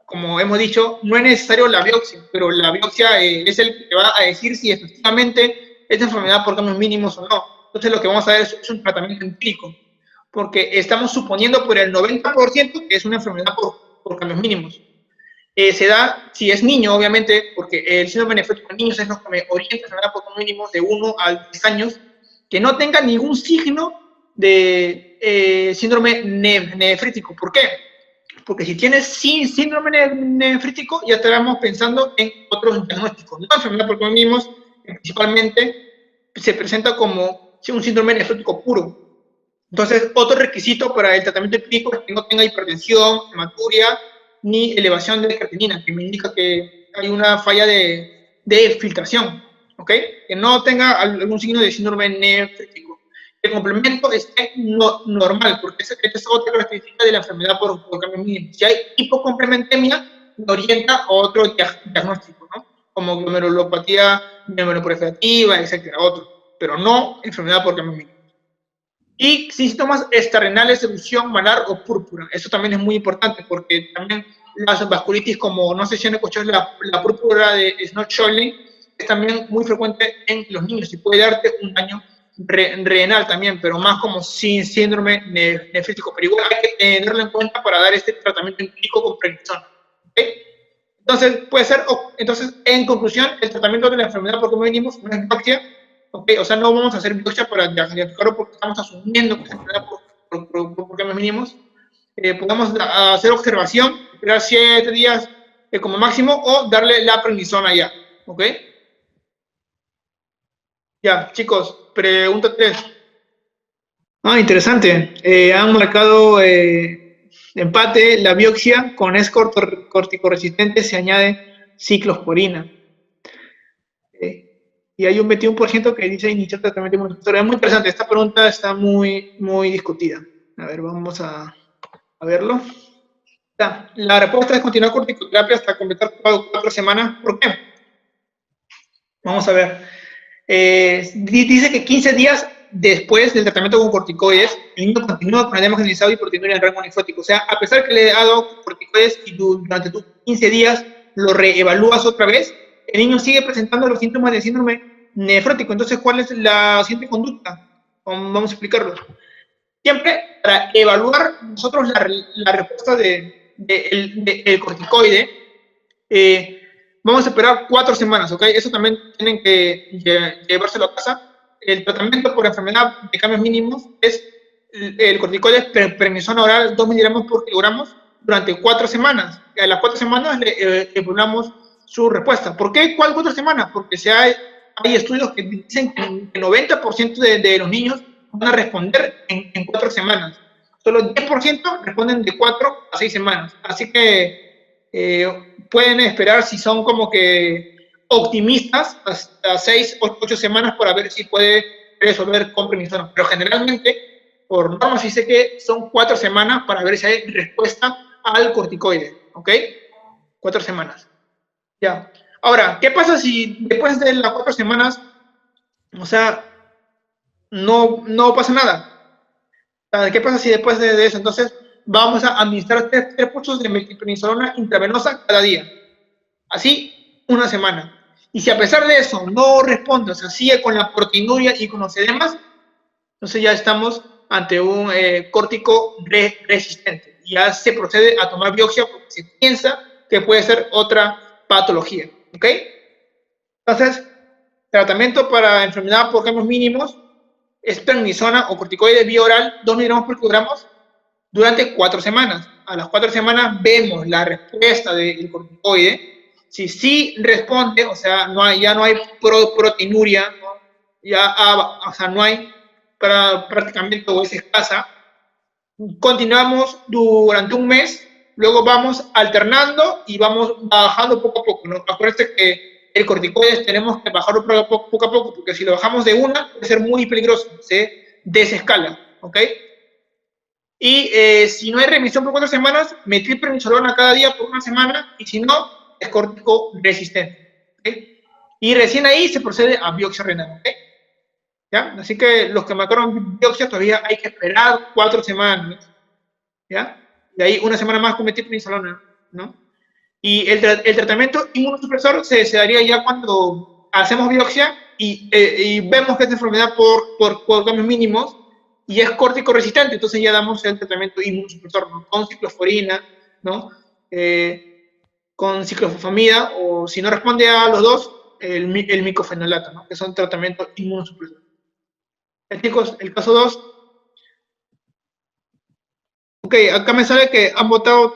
como hemos dicho, no es necesario la biopsia, pero la biopsia es el que va a decir si efectivamente esta enfermedad por cambios mínimos o no. Entonces lo que vamos a ver es un tratamiento empírico, porque estamos suponiendo por el 90% que es una enfermedad por cambios mínimos. Se da, si es niño, obviamente, porque el síndrome nefrótico en niños es lo que me orienta a enfermedad por cambios mínimos de 1 a 10 años, que no tenga ningún signo de síndrome nefrítico. ¿Por qué? Porque si tienes síndrome nefrítico, ya estaremos pensando en otros diagnósticos. La enfermedad por cambios mínimos principalmente se presenta como un síndrome nefrótico puro. Entonces, otro requisito para el tratamiento clínico es que no tenga hipertensión, hematuria, ni elevación de creatinina, que me indica que hay una falla de filtración, ¿ok? Que no tenga algún signo de síndrome nefrítico. El complemento esté normal, porque esta es otra característica de la enfermedad por cambios mínimos. Si hay hipocomplementemia, me orienta a otro diagnóstico, ¿no? Como glomerulopatía glomeruloproliferativa, etcétera, otro, pero no enfermedad por cambios mínimos. Y síntomas extrarrenales, erupción malar o púrpura. Eso también es muy importante porque también las vasculitis, como no sé si han escuchado la púrpura de Schnott-Schönlein, es también muy frecuente en los niños y puede darte un daño renal también, pero más como síndrome nefrítico. Pero igual hay que tenerlo en cuenta para dar este tratamiento clínico con prednisona. ¿Okay? Entonces, puede ser, entonces, en conclusión, el tratamiento de la enfermedad por cambios mínimos no es biopsia. Okay, o sea, no vamos a hacer biopsia para diagnosticarlo porque estamos asumiendo que es enfermedad por cambios mínimos. Podemos hacer observación, esperar 7 días como máximo o darle la prednisona ya. ¿Ok? Ya, chicos, pregunta 3. Ah, interesante. Han marcado empate la biopsia con corticoresistente se añade ciclosporina. Y hay un 21% que dice iniciar tratamiento inmunosupresor. Es muy interesante, esta pregunta está muy discutida. A ver, vamos a verlo. Ya, la respuesta es continuar corticoterapia hasta completar 4 semanas. ¿Por qué? Vamos a ver. Dice que 15 días después del tratamiento con corticoides, el niño continúa con edema generalizado y proteinuria en rango nefrótico. O sea, a pesar que le he dado corticoides y durante tus 15 días lo reevalúas otra vez, el niño sigue presentando los síntomas de síndrome nefrótico. Entonces, ¿cuál es la siguiente conducta? Vamos a explicarlo. Siempre para evaluar nosotros la respuesta del corticoide, vamos a esperar 4 semanas, ¿ok? Eso también tienen que llevárselo a casa. El tratamiento por enfermedad de cambios mínimos es el corticoide prednisona oral 2 miligramos por kilogramos durante 4 semanas. A las 4 semanas le evaluamos su respuesta. ¿Por qué? ¿Cuál 4 semanas? Porque hay estudios que dicen que el 90% de los niños van a responder en 4 semanas. Solo el 10% responden de 4 a 6 semanas. Así que pueden esperar, si son como que optimistas, hasta 6 o 8 semanas para ver si puede resolver con prednisona. Pero generalmente, por norma, sí sé que son 4 semanas para ver si hay respuesta al corticoide. ¿Ok? 4 semanas. Ya. Ahora, ¿qué pasa si después de las 4 semanas, o sea, no pasa nada? ¿Qué pasa si después de eso? Entonces, vamos a administrar 3 puchos de metilprednisolona intravenosa cada día. Así, 1 semana. Y si a pesar de eso no responde, o sea, sigue con la proteinuria y con los edemas, entonces ya estamos ante un córtico resistente. Ya se procede a tomar biopsia porque se piensa que puede ser otra patología. ¿Ok? Entonces, tratamiento para enfermedad por cambios mínimos es prednisona o corticoide vía oral 2 miligramos por kilogramos durante 4 semanas. A las 4 semanas vemos la respuesta del corticoide. Si sí responde, o sea, ya no hay proteinuria, ¿no? O sea, no hay prácticamente o es escasa, continuamos durante un mes, luego vamos alternando y vamos bajando poco a poco, ¿no? Acuérdense que el corticoides tenemos que bajarlo poco a poco, porque si lo bajamos de una, puede ser muy peligroso, se desescala, ¿ok? Y si no hay remisión por 4 semanas, metilprednisolona cada día por 1 semana, y si no, es córtico resistente, ¿ok? Y recién ahí se procede a biopsia renal, ¿ok? ¿Ya? Así que los que marcaron biopsia todavía hay que esperar 4 semanas, ¿ya? De ahí 1 semana más con metilprednisolona, ¿no? Y el tratamiento inmunosupresor se daría ya cuando hacemos biopsia y vemos que es enfermedad por cambios mínimos y es córtico resistente, entonces ya damos el tratamiento inmunosupresor, ¿no? Con ciclosporina, ¿no? Con ciclofosfamida, o si no responde a los dos, el micofenolato, ¿no? Que son tratamientos inmunosupresores. Chicos, el caso 2. Ok, acá me sale que han votado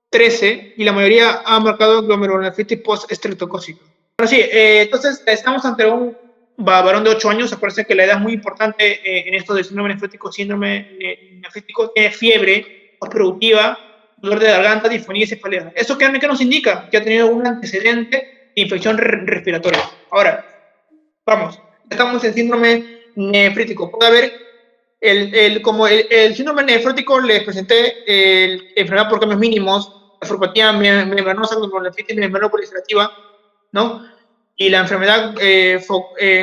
13 y la mayoría ha marcado glomerulonefritis post-estreptocócica. Ahora sí, entonces estamos ante un varón de 8 años, acuérdense que la edad es muy importante en esto del síndrome nefrótico. Síndrome nefrítico tiene fiebre, tos productiva, dolor de garganta, disfonía y cefalea. ¿Eso qué nos indica? Que ha tenido un antecedente de infección respiratoria. Ahora, vamos, estamos en síndrome nefrítico. Puede haber, como el síndrome nefrótico, les presenté enfermedad por cambios mínimos, nefropatía membranosa, glomerulonefritis membranoproliferativa, ¿no? Y la enfermedad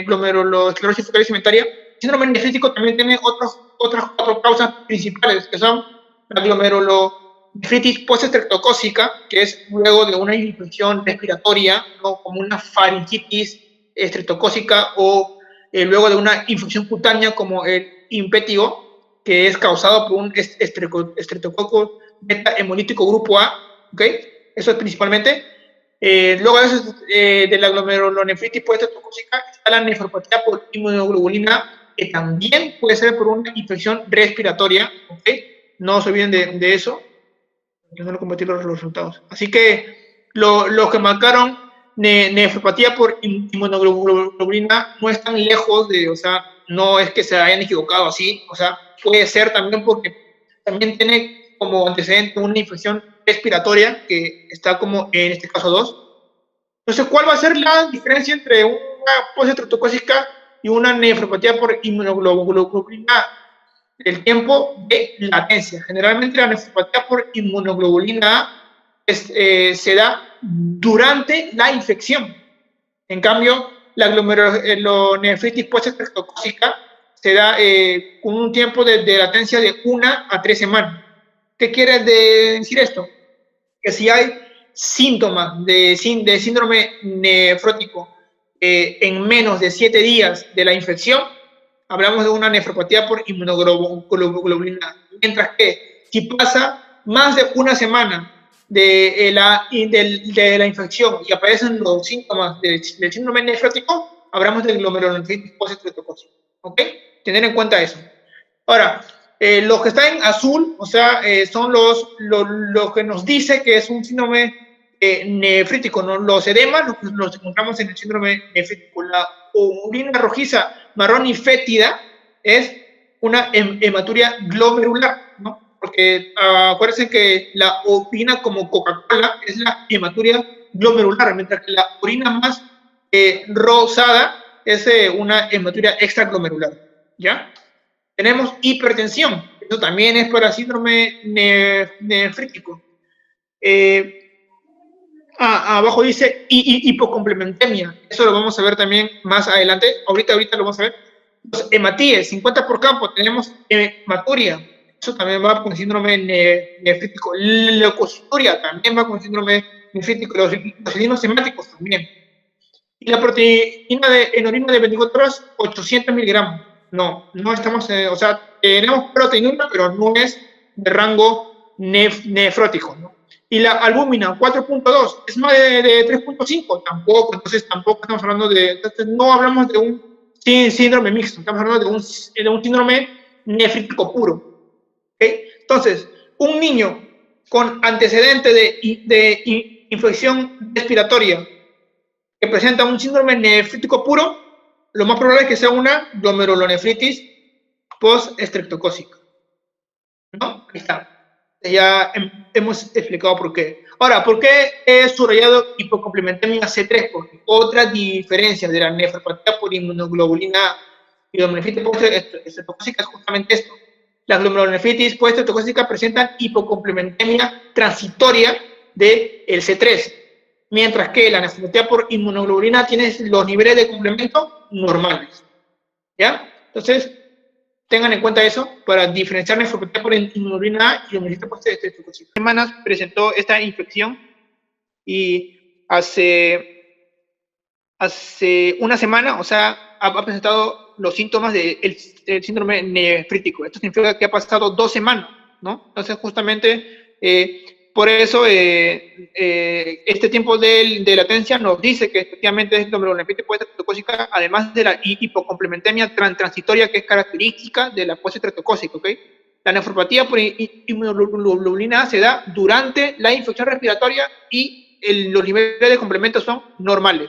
glomerulosclerosis focal cementaria. El síndrome nefrítico también tiene otras 4 causas principales, que son la glomerulonefritis postestreptocócica, que es luego de una infección respiratoria, ¿no? Como una faringitis estreptocócica, o luego de una infección cutánea como el impétigo, que es causado por un estreptococo beta hemolítico grupo A, ¿ok? Eso es principalmente. Luego de la glomerulonefritis postestreptocócica está la nefropatía por inmunoglobulina, que también puede ser por una infección respiratoria, ¿ok? No se olviden de eso, yo no compartí los resultados. Así que los que marcaron nefropatía por inmunoglobulina no están lejos de, o sea, no es que se hayan equivocado así, o sea, puede ser también porque también tiene como antecedente una infección respiratoria, que está como en este caso 2. Entonces, ¿cuál va a ser la diferencia entre una postestreptocócica y una nefropatía por inmunoglobulina? El tiempo de latencia. Generalmente la nefropatía por inmunoglobulina se da durante la infección. En cambio, la glomerulonefritis postestreptocócica se da con un tiempo de latencia de 1 a 3 semanas. ¿Qué quiere decir esto? Que si hay síntomas de síndrome nefrótico en menos de 7 días de la infección, hablamos de una nefropatía por inmunoglobulina. Mientras que si pasa más de 1 semana de la infección y aparecen los síntomas del síndrome nefrótico, hablamos de glomerulonefritis postestreptocócica. ¿Ok? Tener en cuenta eso. Ahora, los que están en azul, o sea, son los que nos dice que es un síndrome nefrítico, ¿no? Los edemas los encontramos en el síndrome nefrítico. La orina rojiza, marrón y fétida es una hematuria glomerular, ¿no? Porque acuérdense que la orina como Coca-Cola es la hematuria glomerular, mientras que la orina más rosada es una hematuria extraglomerular, ¿ya? Tenemos hipertensión, eso también es para síndrome nefrítico. Abajo dice hipocomplementemia, eso lo vamos a ver también más adelante, ahorita lo vamos a ver. Los hematíes, 50 por campo, tenemos hematuria, eso también va con síndrome nefrítico. Leucocituria también va con síndrome nefrítico, los linfocitos hemáticos también. Y la proteína en orina de 24 horas, 800 miligramos. No estamos, o sea, tenemos proteína, pero no es de rango nefrótico, ¿no? Y la albúmina, 4.2, es más de 3.5, tampoco, entonces tampoco estamos hablando entonces no hablamos de un síndrome mixto, estamos hablando de un síndrome nefrítico puro. ¿Okay? Entonces, un niño con antecedente de infección respiratoria que presenta un síndrome nefrítico puro, lo más probable es que sea una glomerulonefritis postestreptocócica. ¿No? Ahí está. Ya hemos explicado por qué. Ahora, ¿por qué he subrayado hipocomplementemia C3? Porque otra diferencia de la nefropatía por inmunoglobulina y glomerulonefritis postestreptocócica es justamente esto. Las glomerulonefritis postestreptocócica presentan hipocomplementemia transitoria del C3, mientras que la nefropatía por inmunoglobulina tiene los niveles de complemento normales. ¿Ya? Entonces, tengan en cuenta eso para diferenciar nefropatía por inmunoglobulina A y glomerulonefritis postestreptocócica. Semanas presentó esta infección y hace 1 semana, o sea, ha presentado los síntomas del síndrome nefrítico. Esto significa que ha pasado 2 semanas, ¿no? Entonces, justamente, por eso este tiempo de latencia nos dice que efectivamente es glomerulonefritis postestreptocócica, además de la hipocomplementemia transitoria que es característica de la postestreptocócica, ¿ok? La nefropatía por inmunoglobulina se da durante la infección respiratoria y los niveles de complemento son normales.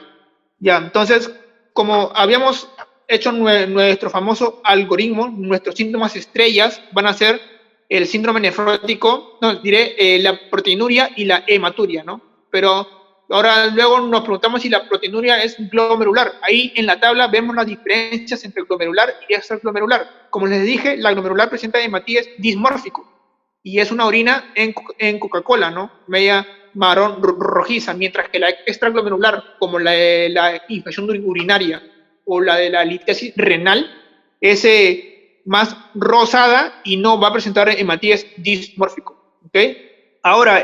Ya, entonces, como habíamos hecho nuestro famoso algoritmo, nuestros síntomas estrellas van a ser el síndrome nefrótico, no, diré la proteinuria y la hematuria, ¿no? Pero ahora luego nos preguntamos si la proteinuria es glomerular. Ahí en la tabla vemos las diferencias entre glomerular y extraglomerular. Como les dije, la glomerular presenta hematíes dismórfico y es una orina en Coca-Cola, ¿no? Media marrón rojiza, mientras que la extraglomerular, como la infección urinaria o la de la litiasis renal, es más rosada y no va a presentar hematíes dismórfico, ¿ok? Ahora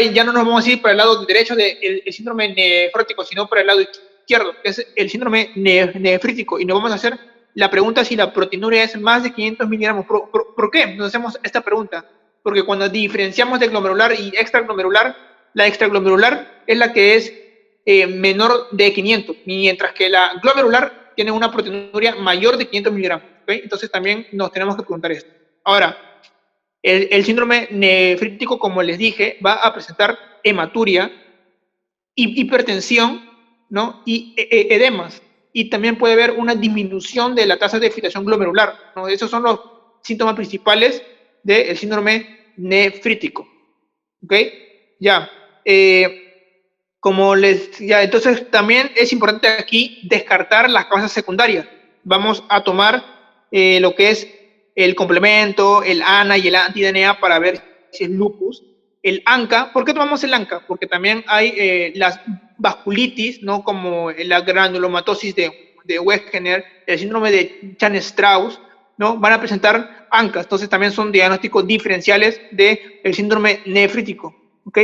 ya no nos vamos a ir para el lado derecho del síndrome nefrótico, sino para el lado izquierdo, que es el síndrome nefrítico, y nos vamos a hacer la pregunta si la proteinuria es más de 500 miligramos. ¿Por qué nos hacemos esta pregunta? Porque cuando diferenciamos de glomerular y extraglomerular, la extraglomerular es la que es menor de 500, mientras que la glomerular tiene una proteinuria mayor de 500 miligramos. ¿Okay? Entonces también nos tenemos que preguntar esto. Ahora, el síndrome nefrítico, como les dije, va a presentar hematuria, hipertensión, ¿no? Y edemas. Y también puede haber una disminución de la tasa de filtración glomerular, ¿no? Esos son los síntomas principales del síndrome nefrítico. ¿Ok? Ya. Entonces también es importante aquí descartar las causas secundarias. Vamos a tomar lo que es el complemento, el ANA y el anti-DNA para ver si es lupus. El ANCA, ¿por qué tomamos el ANCA? Porque también hay las vasculitis, ¿no? Como la granulomatosis de Wegener, el síndrome de Chern-Strauss, ¿no? Van a presentar ANCA, entonces también son diagnósticos diferenciales del síndrome nefrítico, ¿ok?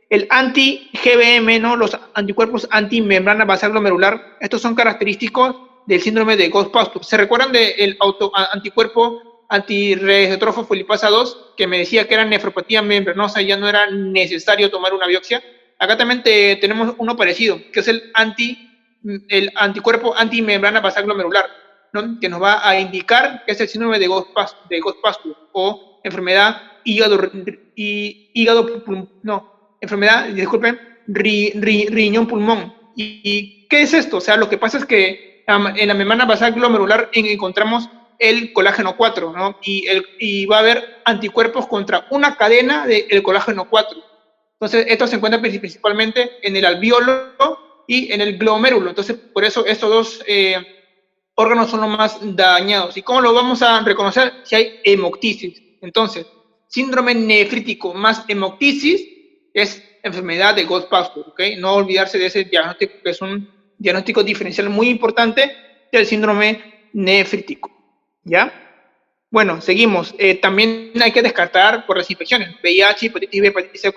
El anti-GBM, ¿no? Los anticuerpos antimembrana basal glomerular, estos son característicos del síndrome de Ghost-Pastur. ¿Se recuerdan del anticuerpo antirretrofa folipasa 2 que me decía que era nefropatía membranosa y ya no era necesario tomar una biopsia? Acá también tenemos uno parecido, que es el anticuerpo antimembrana basal glomerular, ¿no? Que nos va a indicar que es el síndrome de Ghost-Pastur o enfermedad riñón-pulmón. ¿Y qué es esto? O sea, lo que pasa es que en la membrana basal glomerular encontramos el colágeno 4, ¿no? Y va a haber anticuerpos contra una cadena del colágeno 4. Entonces, esto se encuentra principalmente en el alveolo y en el glomérulo. Entonces, por eso estos dos órganos son los más dañados. ¿Y cómo lo vamos a reconocer? Si hay hemoptisis. Entonces, síndrome nefrítico más hemoptisis es enfermedad de Ghost-Pastur, ¿ok? No olvidarse de ese diagnóstico, que es un diagnóstico diferencial muy importante del síndrome nefrítico, ¿ya? Bueno, seguimos. También hay que descartar por las infecciones, VIH, hepatitis B, hepatitis C,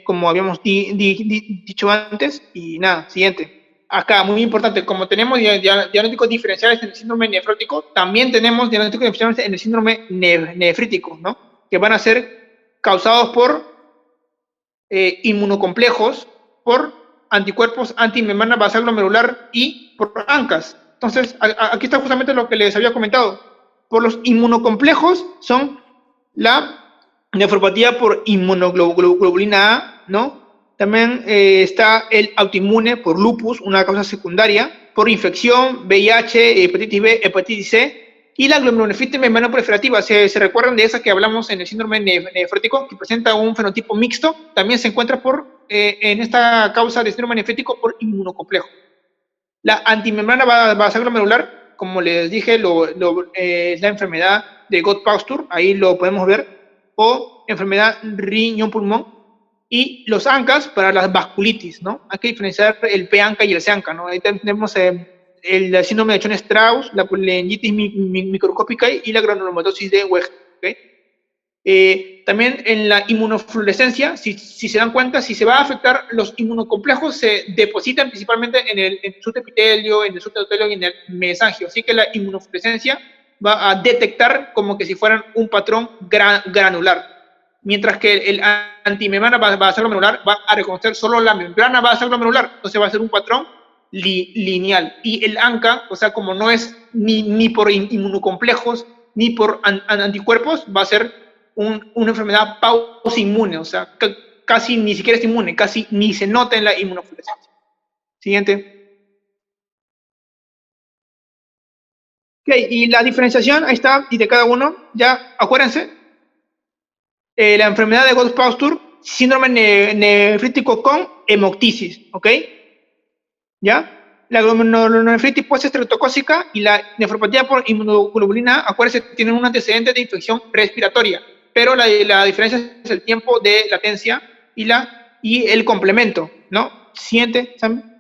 como habíamos dicho antes. Y nada, siguiente. Acá, muy importante, como tenemos diagnósticos diferenciales en el síndrome nefrótico, también tenemos diagnósticos diferenciales en el síndrome nefrítico, ¿no? Que van a ser causados por inmunocomplejos, por anticuerpos antimembrana basal glomerular y por ANCAS. Entonces, aquí está justamente lo que les había comentado. Por los inmunocomplejos son la nefropatía por inmunoglobulina A, ¿no? También está el autoinmune por lupus, una causa secundaria, por infección, VIH, hepatitis B, hepatitis C, y la glomerulonefritis membranoproliferativa. ¿Se recuerdan de esa que hablamos en el síndrome nefrótico, que presenta un fenotipo mixto? También se encuentra en esta causa de síndrome nefrítico por inmunocomplejo. La antimembrana basal glomerular, como les dije, es la enfermedad de Ghost-Pastur, ahí lo podemos ver, o enfermedad riñón-pulmón, y los ANCAS para las vasculitis, ¿no? Hay que diferenciar el P-ANCA y el C-ANCA, ¿no? Ahí tenemos el síndrome de Chern-Strauss, la poliangitis microscópica y la granulomatosis de Wegener, ¿okay? También en la inmunofluorescencia, si se dan cuenta, si se va a afectar los inmunocomplejos, se depositan principalmente en el subepitelio, en el subteotelio y en el mesangio. Así que la inmunofluorescencia va a detectar como que si fueran un patrón granular. Mientras que el antimembrana basal glomerular va a reconocer solo la membrana basal glomerular. Entonces va a ser un patrón lineal. Y el ANCA, o sea, como no es ni por inmunocomplejos ni por anticuerpos, va a ser una enfermedad pausinmune, o sea, casi ni siquiera es inmune, casi ni se nota en la inmunofluorescencia. Siguiente. Ok, y la diferenciación, ahí está, y de cada uno, ya acuérdense, la enfermedad de Gauss-Pactur, síndrome nefrítico con hemoptisis, ¿ok? ¿Ya? La glomerulonefritis postestreptocócica y la nefropatía por inmunoglobulina, acuérdense, tienen un antecedente de infección respiratoria, pero la diferencia es el tiempo de latencia y el complemento, ¿no? Siguiente, Sam.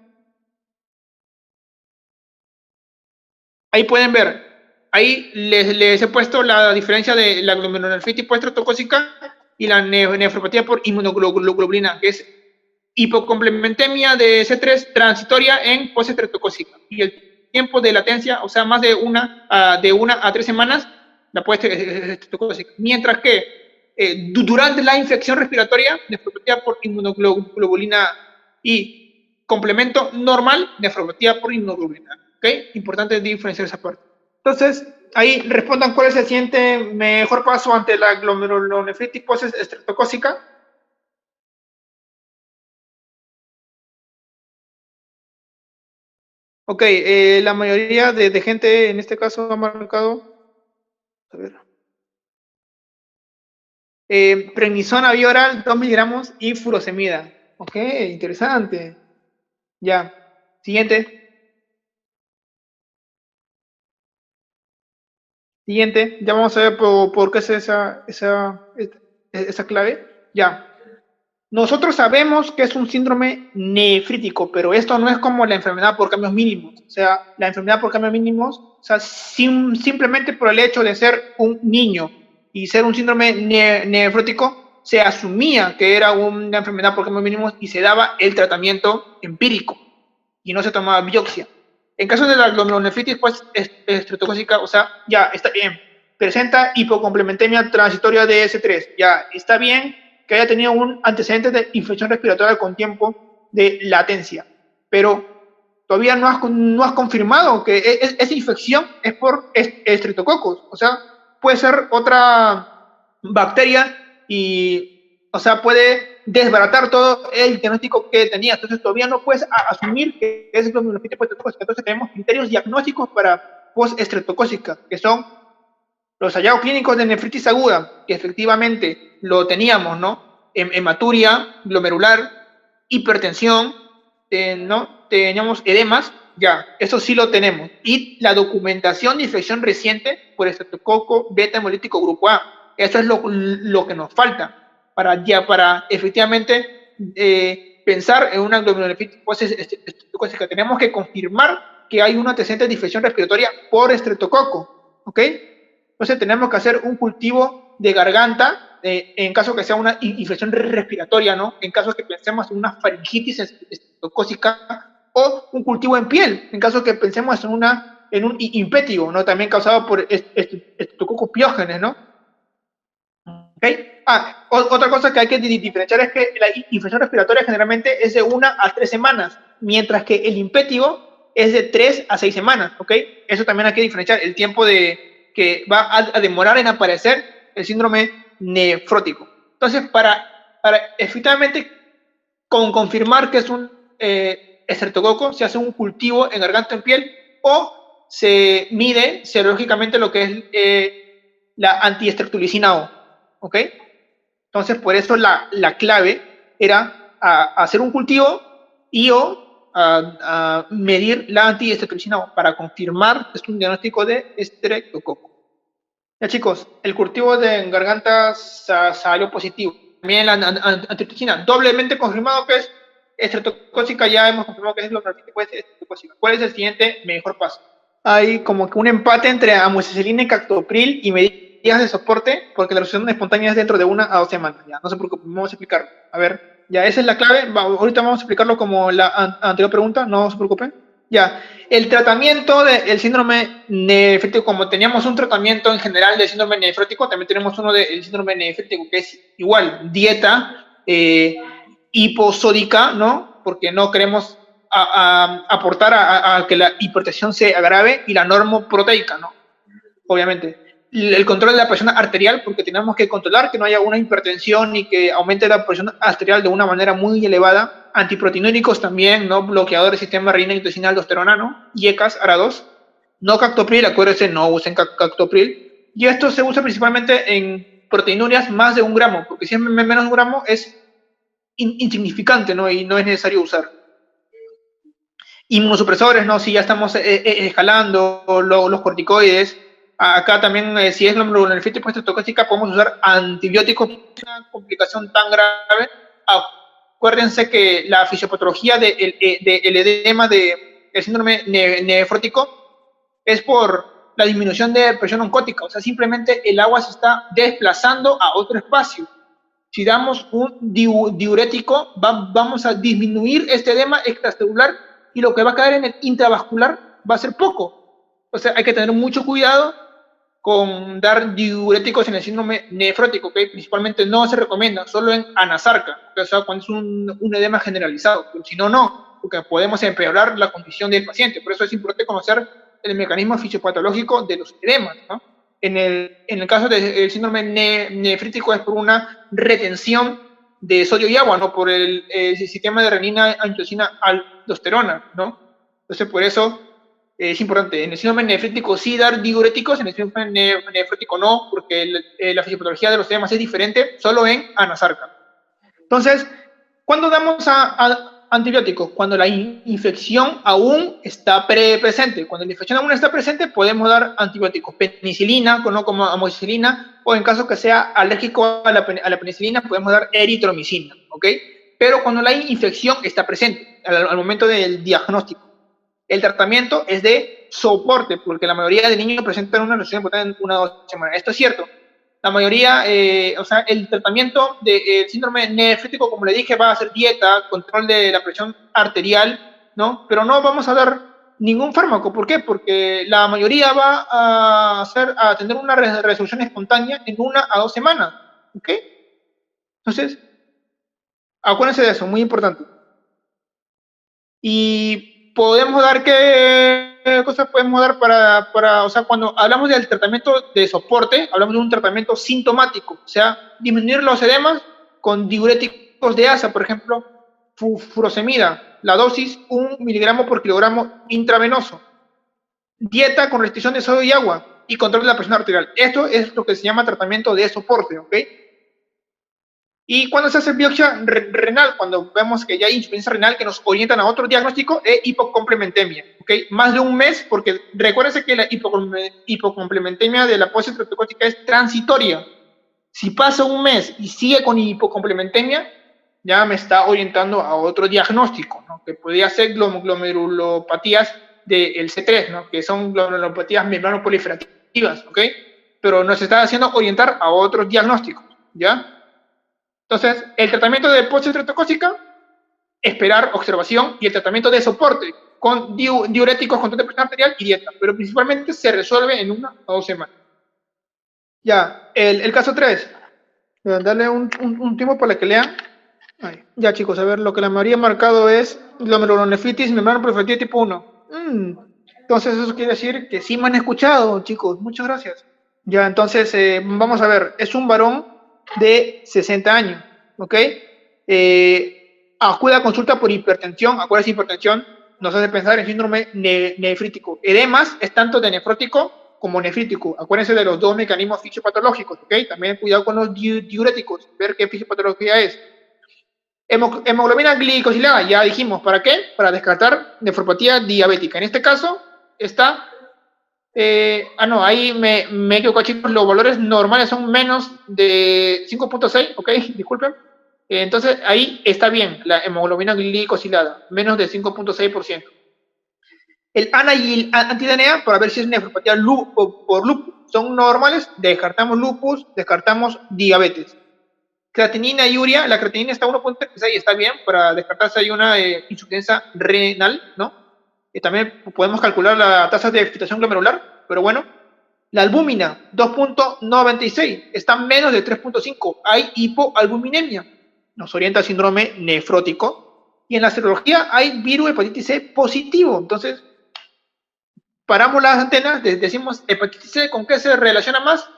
Ahí pueden ver, ahí les he puesto la diferencia de la glomerulonefritis postestreptocócica y la nefropatía por inmunoglobulina, que es hipocomplementemia de C3 transitoria en postestreptocócica. Y el tiempo de latencia, o sea, más de una a 3 semanas, la postestreptocócica. Mientras que durante la infección respiratoria, nefropatía por inmunoglobulina y complemento normal, nefropatía por inmunoglobulina. ¿Ok? Importante diferenciar esa parte. Entonces, ahí respondan cuál es el siguiente mejor paso ante la glomerulonefritis postestreptocócica. Ok, la mayoría de gente en este caso ha marcado, a ver, prednisona vía oral, 2 miligramos y furosemida. Ok, interesante. Ya, siguiente. Siguiente, ya vamos a ver por qué es esa clave. Ya, nosotros sabemos que es un síndrome nefrítico, pero esto no es como la enfermedad por cambios mínimos. O sea, la enfermedad por cambios mínimos, o sea, simplemente por el hecho de ser un niño y ser un síndrome nefrótico, se asumía que era una enfermedad por cambios mínimos y se daba el tratamiento empírico y no se tomaba biopsia. En caso de la glomerulonefritis, pues, estreptocócica, o sea, ya está bien. Presenta hipocomplementemia transitoria de S3, ya está bien que haya tenido un antecedente de infección respiratoria con tiempo de latencia, pero todavía no has confirmado que esa infección es por estreptococos, o sea, puede ser otra bacteria y, o sea, puede desbaratar todo el diagnóstico que tenía, entonces todavía no puedes asumir que es glomerulonefritis postestreptocócica, entonces tenemos criterios diagnósticos para postestreptocócica, que son los hallazgos clínicos de nefritis aguda, que efectivamente lo teníamos, ¿no? Hematuria, glomerular, hipertensión, ¿no? Teníamos edemas, ya, eso sí lo tenemos. Y la documentación de infección reciente por estreptococo beta hemolítico grupo A. Eso es lo que nos falta para efectivamente pensar en una glomerulonefritis postestreptocócica. Tenemos que confirmar que hay un antecedente de infección respiratoria por estreptococo, ¿ok? Entonces tenemos que hacer un cultivo de garganta en caso que sea una infección respiratoria, ¿no? En caso que pensemos en una faringitis estreptocócica o un cultivo en piel, en caso que pensemos en un impétigo, ¿no? También causado por estreptococcus piógenes, ¿no? ¿Okay? Otra cosa que hay que diferenciar es que la infección respiratoria generalmente es de 1 a 3 semanas, mientras que el impétigo es de 3 a 6 semanas, ¿ok? Eso también hay que diferenciar el tiempo que va a demorar en aparecer el síndrome nefrótico. Entonces, para efectivamente confirmar que es un estreptococo, se hace un cultivo en garganta en piel o se mide serológicamente lo que es la antiestreptolicina O, ¿ok? Entonces, por eso la clave era hacer un cultivo y o medir la antiestreptolicina O para confirmar que es un diagnóstico de estreptococo. Ya chicos, el cultivo de garganta salió positivo. También la antitoxina, doblemente confirmado que es estreptocócica, ya hemos confirmado que es lo que puede ser estreptocócica. ¿Cuál es el siguiente mejor paso? Hay como que un empate entre amoxicilina y captopril y medidas de soporte, porque la reacción espontánea es dentro de 1 a 2 semanas. Ya, no se preocupen, vamos a explicarlo. A ver, ya, esa es la clave. Ahorita vamos a explicarlo como la anterior pregunta, no se preocupen. Ya, el tratamiento del síndrome nefrítico, como teníamos un tratamiento en general del síndrome nefrítico, también tenemos uno del síndrome nefrítico que es igual, dieta hiposódica, ¿no? Porque no queremos aportar a que la hipertensión se agrave, y la normoproteica, ¿no? Obviamente. El control de la presión arterial, porque tenemos que controlar que no haya una hipertensión y que aumente la presión arterial de una manera muy elevada. Antiproteinúricos también, ¿no? Bloqueadores del sistema renina intestinal aldosterona, ¿no? IECAS, ARA2. no captopril, acuérdense, no usen captopril. Y esto se usa principalmente en proteinurias más de 1 gramo, porque si es menos de 1 gramo es insignificante, ¿no? Y no es necesario usar. Inmunosupresores, ¿no? Si ya estamos escalando los corticoides, acá también, si es glomerulonefritis estreptocócica, podemos usar antibióticos. Es una complicación tan grave. Acuérdense que la fisiopatología del edema del síndrome nefrótico es por la disminución de presión oncótica, o sea, simplemente el agua se está desplazando a otro espacio. Si damos un diurético, vamos a disminuir este edema extracelular y lo que va a quedar en el intravascular va a ser poco. O sea, hay que tener mucho cuidado con dar diuréticos en el síndrome nefrótico, ¿okay? Principalmente no se recomienda, solo en anasarca, o sea, cuando es un edema generalizado, pero si no, no, porque podemos empeorar la condición del paciente. Por eso es importante conocer el mecanismo fisiopatológico de los edemas, ¿no? En el caso del síndrome nefrítico es por una retención de sodio y agua, ¿no? Por el sistema de renina, angiotensina, aldosterona, ¿no? Entonces, por eso es importante. En el síndrome nefrítico sí dar diuréticos, en el síndrome nefrítico no, porque la fisiopatología de los edemas es diferente, solo en anasarca. Entonces, ¿cuándo damos antibióticos? Cuando la infección aún está presente. Cuando la infección aún está presente, podemos dar antibióticos. Penicilina, como amoxicilina, o en caso que sea alérgico a la penicilina, podemos dar eritromicina, ¿ok? Pero cuando la infección está presente, al momento del diagnóstico. El tratamiento es de soporte, porque la mayoría de niños presentan una lesión importante en 1 o 2 semanas. Esto es cierto. La mayoría, o sea, el tratamiento del síndrome nefrítico, como le dije, va a ser dieta, control de la presión arterial, ¿no? Pero no vamos a dar ningún fármaco. ¿Por qué? Porque la mayoría va a tener una resolución espontánea en 1 a 2 semanas, ¿ok? Entonces, acuérdense de eso, muy importante. Y podemos dar ¿qué cosas podemos dar para, o sea, cuando hablamos del tratamiento de soporte, hablamos de un tratamiento sintomático, o sea, disminuir los edemas con diuréticos de asa, por ejemplo, furosemida, la dosis 1 miligramo por kilogramo intravenoso, dieta con restricción de sodio y agua y control de la presión arterial. Esto es lo que se llama tratamiento de soporte, ¿ok? Y cuando se hace biopsia renal, cuando vemos que ya hay insuficiencia renal, que nos orientan a otro diagnóstico, es hipocomplementemia, ¿ok? Más de 1 mes, porque recuérdense que la hipocomplementemia de la pólisis estreptocócica es transitoria. Si pasa 1 mes y sigue con hipocomplementemia, ya me está orientando a otro diagnóstico, ¿no? Que podría ser glomerulopatías del C3, ¿no? Que son glomerulopatías membranoproliferativas, ¿ok? Pero nos está haciendo orientar a otros diagnósticos, ¿ya? Entonces, el tratamiento de pólisis estreptocócica, esperar observación, y el tratamiento de soporte con diuréticos, control de presión arterial y dieta, pero principalmente se resuelve en 1 o 2 semanas. Ya, el caso 3, darle un tiempo para que lean. Ay, ya, chicos, a ver, lo que la mayoría ha marcado es glomerulonefritis membranoproliferativa tipo 1. Entonces, eso quiere decir que sí me han escuchado, chicos, muchas gracias. Ya, entonces, vamos a ver, es un varón de 60 años, ¿ok? Acude a consulta por hipertensión. Acuérdense, hipertensión nos hace pensar en síndrome nefrítico. Edemas es tanto de nefrótico como nefrítico. Acuérdense de los 2 mecanismos fisiopatológicos, ¿ok? También cuidado con los diuréticos, ver qué fisiopatología es. Hemoglobina glicosilada, ya dijimos, ¿para qué? Para descartar nefropatía diabética. En este caso está... no, ahí me equivoco, chicos, los valores normales son menos de 5.6, ok, disculpen. Entonces, ahí está bien, la hemoglobina glicosilada, menos de 5.6%. El ANA y el anti-DNA, para ver si es nefropatía por lupus, son normales, descartamos lupus, descartamos diabetes. Creatinina y urea, la creatinina está 1.36, está bien, para descartar si hay una insuficiencia renal, ¿no? También podemos calcular la tasa de filtración glomerular, pero bueno. La albúmina, 2.96, está menos de 3.5. Hay hipoalbuminemia. Nos orienta al síndrome nefrótico. Y en la serología hay virus hepatitis C positivo. Entonces, paramos las antenas, decimos hepatitis C, ¿con qué se relaciona más?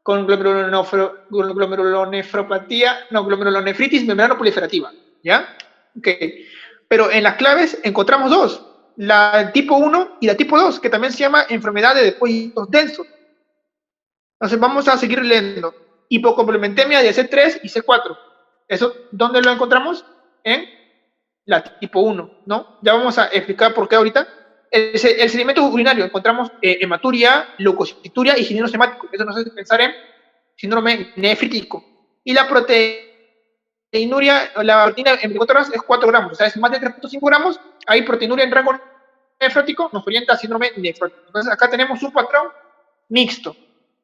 Con glomerulonefritis membranoproliferativa, ¿ya? Ok. Pero en las claves encontramos 2. la tipo 1 y la tipo 2, que también se llama enfermedad de depósitos densos. Entonces vamos a seguir leyendo. Hipocomplementemia de C3 y C4. ¿Eso dónde lo encontramos? En la tipo 1, ¿no? Ya vamos a explicar por qué ahorita. El sedimento urinario, encontramos hematuria, leucocituria y síndrome hemático. Eso nos hace pensar en síndrome nefrítico. Y la proteinuria, la proteína en 24 horas es 4 gramos, o sea, es más de 3.5 gramos. Hay proteinuria en rango nefrótico, nos orienta a síndrome nefrótico. Entonces, acá tenemos un patrón mixto.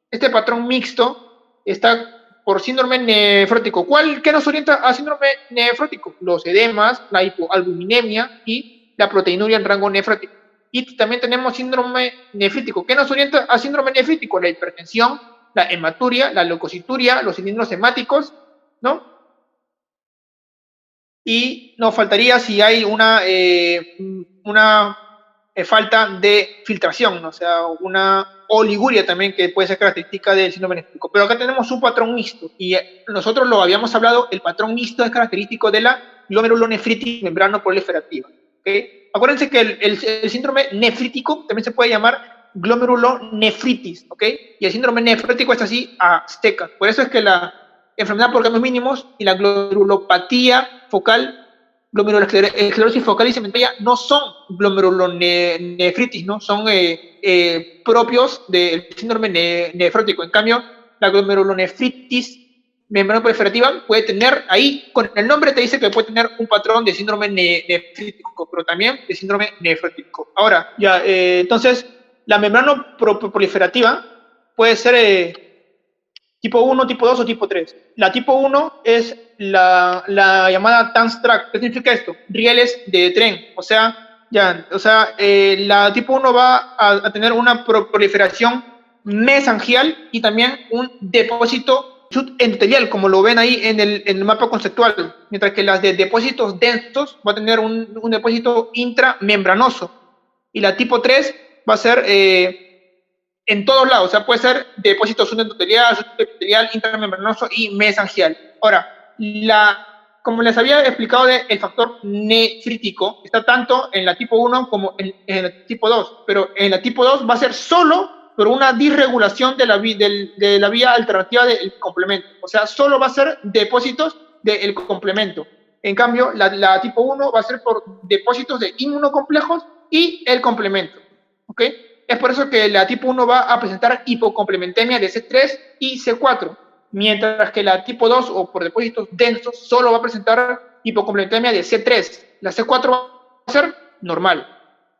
Este patrón mixto está por síndrome nefrótico. ¿Qué nos orienta a síndrome nefrótico? Los edemas, la hipoalbuminemia y la proteinuria en rango nefrótico. Y también tenemos síndrome nefrítico. ¿Qué nos orienta a síndrome nefrítico? La hipertensión, la hematuria, la leucocituria, los cilindros hemáticos, ¿no? Y nos faltaría si hay una falta de filtración, o sea, una oliguria también que puede ser característica del síndrome nefrítico. Pero acá tenemos un patrón mixto y nosotros lo habíamos hablado, el patrón mixto es característico de la glomerulonefritis membranoproliferativa. ¿Okay? Acuérdense que el síndrome nefrítico también se puede llamar glomerulonefritis, ¿ok? Y el síndrome nefrítico es así a secas. Por eso es que la enfermedad por cambios mínimos y la glomerulopatía focal, glomerulosclerosis focal y cementaria no son glomerulonefritis, ¿no? Son propios del síndrome nefrótico. En cambio, la glomerulonefritis membranoproliferativa puede tener, ahí con el nombre te dice que puede tener un patrón de síndrome nefrítico, pero también de síndrome nefrótico. Ahora, ya, entonces, la membranoproliferativa puede ser tipo 1, tipo 2 o tipo 3. La tipo 1 es la llamada TANS track. ¿Qué significa esto? Rieles de tren. O sea, la tipo 1 va a tener una proliferación mesangial y también un depósito endotelial, como lo ven ahí en el mapa conceptual. Mientras que las de depósitos densos va a tener un depósito intramembranoso. Y la tipo 3 va a ser en todos lados, o sea, puede ser depósito subendotelial, subepitelial, intramembranoso y mesangial. Ahora, como les había explicado, el factor nefrítico está tanto en la tipo 1 como en la tipo 2, pero en la tipo 2 va a ser solo por una disregulación de la vía alternativa del complemento, o sea, solo va a ser depósitos del complemento. En cambio, la tipo 1 va a ser por depósitos de inmunocomplejos y el complemento, ¿ok? Es por eso que la tipo 1 va a presentar hipocomplementemia de C3 y C4, mientras que la tipo 2 o por depósitos densos solo va a presentar hipocomplementemia de C3. La C4 va a ser normal.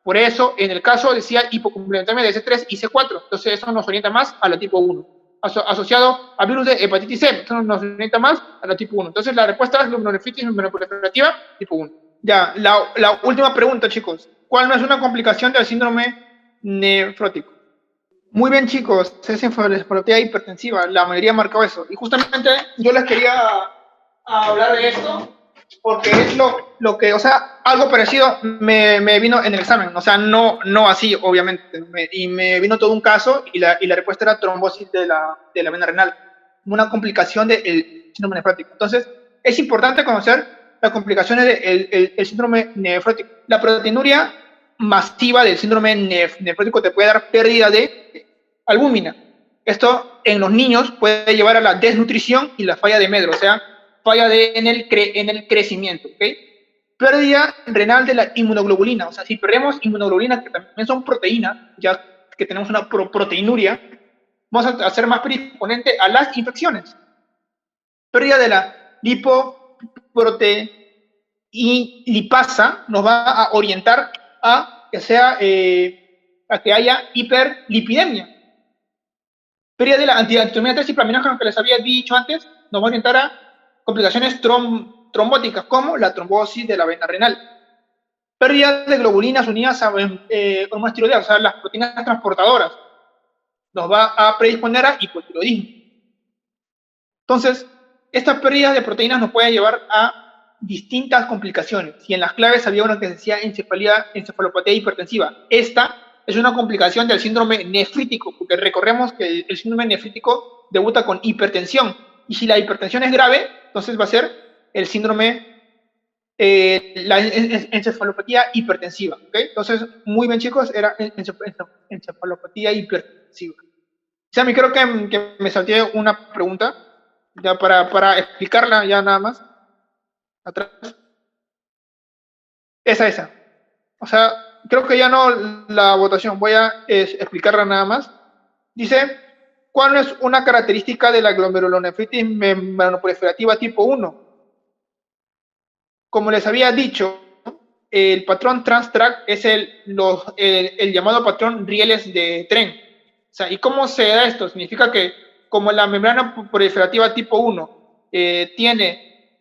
Por eso, en el caso decía hipocomplementemia de C3 y C4, entonces eso nos orienta más a la tipo 1. Asociado a virus de hepatitis C, eso nos orienta más a la tipo 1. Entonces la respuesta es glomerulonefritis membranoproliferativa tipo 1. Ya, la última pregunta, chicos. ¿Cuál no es una complicación del síndrome nefrótico? Muy bien, chicos, es encefalopatía hipertensiva, la mayoría ha marcado eso. Y justamente yo les quería hablar de esto porque es lo que, o sea, algo parecido me vino en el examen, o sea, no así, obviamente, y me vino todo un caso y la respuesta era trombosis de la vena renal, una complicación del síndrome nefrótico. Entonces, es importante conocer las complicaciones del síndrome nefrótico. La proteinuria masiva del síndrome nefrótico te puede dar pérdida de albúmina. Esto en los niños puede llevar a la desnutrición y la falla de Medro, o sea, falla en el crecimiento, ¿ok? Pérdida renal de la inmunoglobulina, o sea, si perdemos inmunoglobulina, que también son proteínas, ya que tenemos una proteinuria, vamos a ser más predisponente a las infecciones. Pérdida de la lipoproteinlipasa nos va a orientar a que haya hiperlipidemia. Pérdida de la antihistamina 3 cicloaminogen que les había dicho antes nos va a orientar a complicaciones trombóticas como la trombosis de la vena renal. Pérdida de globulinas unidas a hormonas tiroideas, o sea, las proteínas transportadoras, nos va a predisponer a hipotiroidismo. Entonces, estas pérdidas de proteínas nos pueden llevar a distintas complicaciones. Y en las claves había una que decía encefalopatía hipertensiva. Esta es una complicación del síndrome nefrítico, porque recordemos que el síndrome nefrítico debuta con hipertensión. Y si la hipertensión es grave, entonces va a ser el síndrome la encefalopatía hipertensiva, ¿ok? Entonces, muy bien, chicos, era encefalopatía hipertensiva. Sammy, creo que me salté una pregunta, ya para explicarla ya nada más, atrás. Esa. O sea, creo que ya no la votación, voy a explicarla nada más. Dice, ¿cuál es una característica de la glomerulonefritis membranoproliferativa tipo 1? Como les había dicho, el patrón TransTrack es el llamado patrón rieles de tren. O sea, ¿y cómo se da esto? Significa que como la membrana proliferativa tipo 1 tiene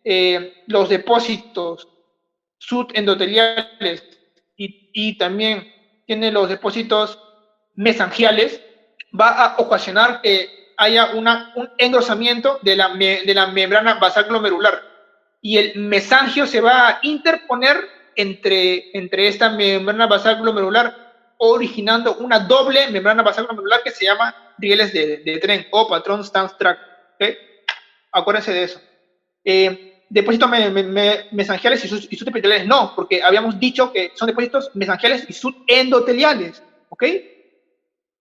los depósitos subendoteliales y también tiene los depósitos mesangiales, va a ocasionar que haya un engrosamiento de la membrana basal glomerular y el mesangio se va a interponer entre esta membrana basal glomerular, originando una doble membrana basal glomerular que se llama rieles de tren o patrón Stans-Track. ¿Okay? Acuérdense de eso. Depósitos mesangiales y subendoteliales no, porque habíamos dicho que son depósitos mesangiales y subendoteliales. ¿Ok?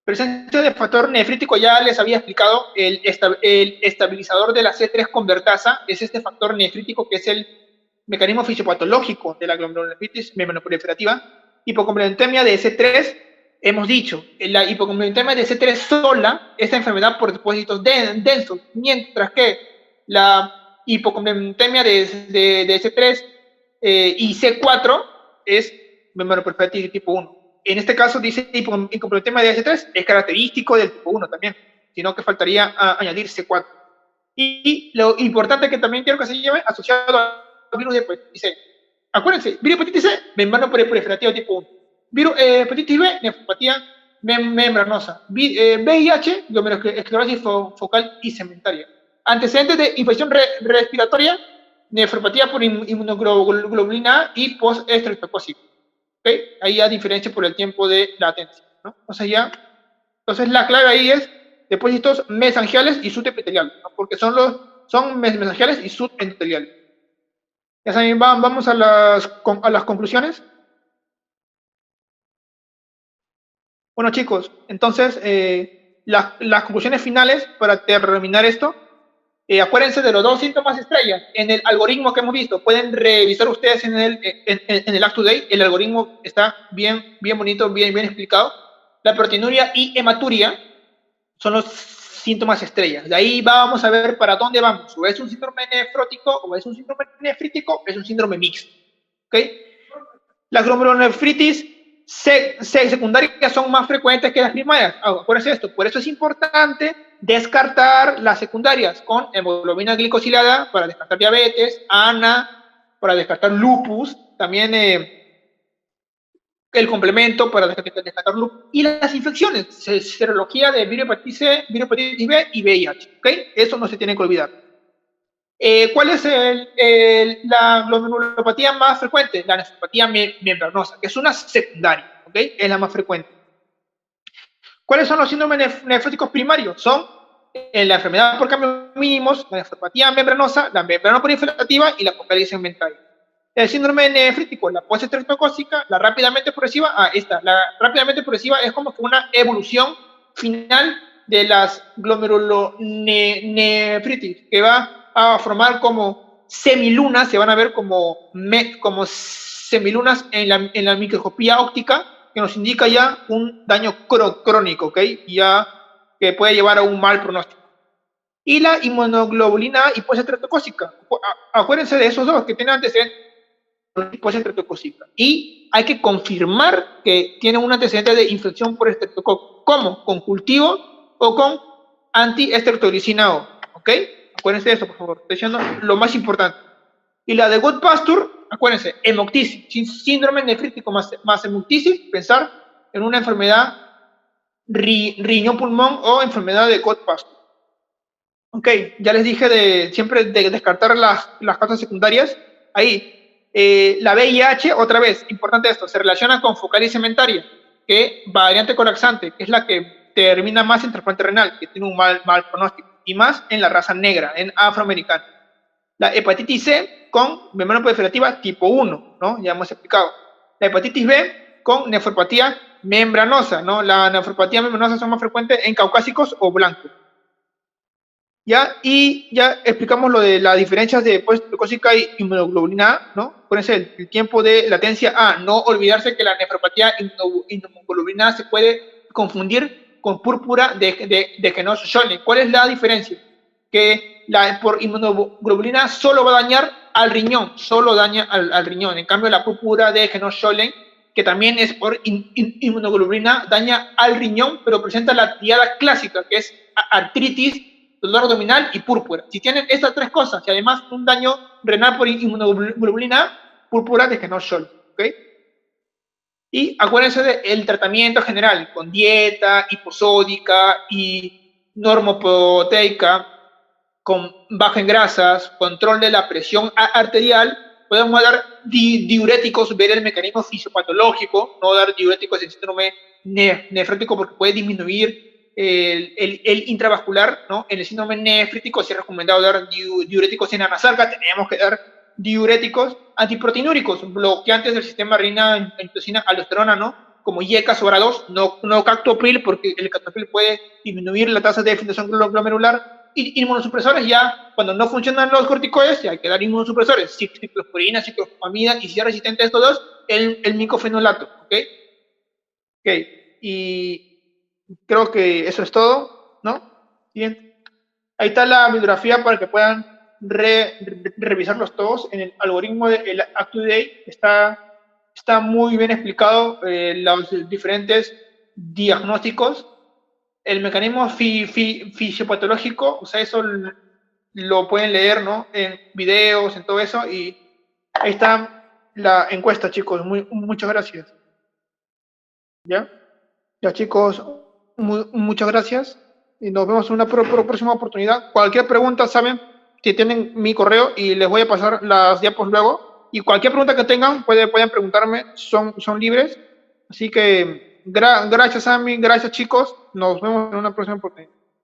Presencia de factor nefrítico ya les había explicado, el estabilizador de la C3 convertasa es este factor nefrítico que es el mecanismo fisiopatológico de la glomerulonefritis membranoproliferativa. Hipocomplementemia de C3, hemos dicho, la hipocomplementemia de C3 sola, esta enfermedad por depósitos densos, mientras que la hipocomplementemia de C3 y C4 es membranoproliferativa tipo 1. En este caso dice hipocomplementemia de S3 es característico del tipo 1 también, sino que faltaría añadir C4. Y lo importante que también quiero que se lleve asociado al virus de hepatitis C. Acuérdense, virus de hepatitis C, membrana proliferativa tipo 1. Virus hepatitis B, nefropatía membranosa. VIH, glomerulosclerosis focal y segmentaria. Antecedentes de infección respiratoria, nefropatía por inmunoglobulina A y post-estreptocócico. ¿Okay? Ahí ya diferencia por el tiempo de latencia, ¿no? Entonces la clave ahí es depósitos mesangiales y subepiteliales, ¿no? Porque son mesangiales y subendoteliales. Ya saben, vamos a las conclusiones. Bueno, chicos, entonces las conclusiones finales para terminar esto. Acuérdense de los dos síntomas estrellas en el algoritmo que hemos visto. Pueden revisar ustedes en el Act Today. El algoritmo está bien bonito, bien explicado. La proteinuria y hematuria son los síntomas estrellas. De ahí vamos a ver para dónde vamos. O es un síndrome nefrótico, o es un síndrome nefrítico, o es un síndrome mixto. ¿Okay? Las glomerulonefritis secundarias son más frecuentes que las primarias. Acuérdense de esto. Por eso es importante descartar las secundarias con hemoglobina glicosilada para descartar diabetes, ANA para descartar lupus, también el complemento para descartar lupus y las infecciones, serología de virus hepatitis C, virus hepatitis B y VIH. ¿Okay? Eso no se tiene que olvidar. ¿Cuál es la glomerulopatía más frecuente? La nefropatía membranosa, que es una secundaria, ¿ok? Es la más frecuente. ¿Cuáles son los síndromes nefróticos primarios? Son la enfermedad por cambios mínimos, la nefropatía membranosa, la membranoproliferativa y la focal segmentaria. El síndrome nefrítico, la postestreptocócica, la rápidamente progresiva, la rápidamente progresiva es como que una evolución final de las glomerulonefritis, que va a formar como semilunas, se van a ver como semilunas en la microscopía óptica, que nos indica ya un daño crónico, ¿ok? Ya que puede llevar a un mal pronóstico. Y la inmunoglobulina A y postestreptocócica. Acuérdense de esos dos que tienen antecedentes postestreptocócica. Y hay que confirmar que tiene un antecedente de infección por estreptococo. ¿Cómo? ¿Con cultivo o con antiestreptolicina O? ¿Ok? Acuérdense de eso, por favor. Estoy diciendo lo más importante. Y la de Goodpasture, acuérdense, hemoptisis, síndrome nefrítico más hemoptisis, pensar en una enfermedad riñón-pulmón o enfermedad de Goodpasture. Ok, ya les dije siempre de descartar las causas secundarias. Ahí, la VIH, otra vez, importante esto, se relaciona con focal y segmentaria, que variante colapsante, que es la que termina más en trasplante renal, que tiene un mal pronóstico, y más en la raza negra, en afroamericana. La hepatitis C con membrana proliferativa tipo 1, ¿no? Ya hemos explicado. La hepatitis B con nefropatía membranosa, ¿no? La nefropatía membranosa son más frecuentes en caucásicos o blancos. ¿Ya? Y ya explicamos lo de las diferencias de glucósica y inmunoglobulina A, ¿no? Acuérdense el tiempo de latencia A. No olvidarse que la nefropatía inmunoglobulina A se puede confundir con púrpura de Genoz-Schönlein. ¿Cuál es la diferencia? Que por inmunoglobulina solo va a dañar al riñón, solo daña al riñón. En cambio, la púrpura de Genoz-Schönlein, que también es por inmunoglobulina, daña al riñón, pero presenta la triada clásica, que es artritis, dolor abdominal y púrpura. Si tienen estas tres cosas y además un daño renal por inmunoglobulina, púrpura de Genoz-Schönlein, ¿ok? Y acuérdense del tratamiento general, con dieta hiposódica y normoproteica, con baja en grasas, control de la presión arterial. Podemos dar diuréticos, ver el mecanismo fisiopatológico, no dar diuréticos en síndrome nefrótico porque puede disminuir el intravascular, ¿no? En el síndrome nefrítico sí es recomendado dar diuréticos en anasalga, tenemos que dar diuréticos antiproteinúricos, bloqueantes del sistema renina-angiotensina aldosterona, ¿no? Como YECA sobre 2, no captopril, porque el captopril puede disminuir la tasa de filtración glomerular. Y inmunosupresores ya, cuando no funcionan los corticoides, ya hay que dar inmunosupresores, ciclosporina, ciclopamida, y si es resistente a estos dos, el micofenolato, ¿ok? Ok, y creo que eso es todo, ¿no? Bien. Ahí está la bibliografía para que puedan revisarlos todos. En el algoritmo del ActuDay está muy bien explicado los diferentes diagnósticos, el mecanismo fisiopatológico, o sea, eso lo pueden leer, ¿no? En videos, en todo eso, y ahí está la encuesta, chicos. Muchas gracias. ¿Ya? Ya, chicos, muchas gracias y nos vemos en una próxima oportunidad. Cualquier pregunta, saben que tienen mi correo y les voy a pasar las diapos luego. Y cualquier pregunta que tengan, pueden preguntarme, son libres. Así que gracias, Sammy, gracias, chicos. Nos vemos en una próxima oportunidad.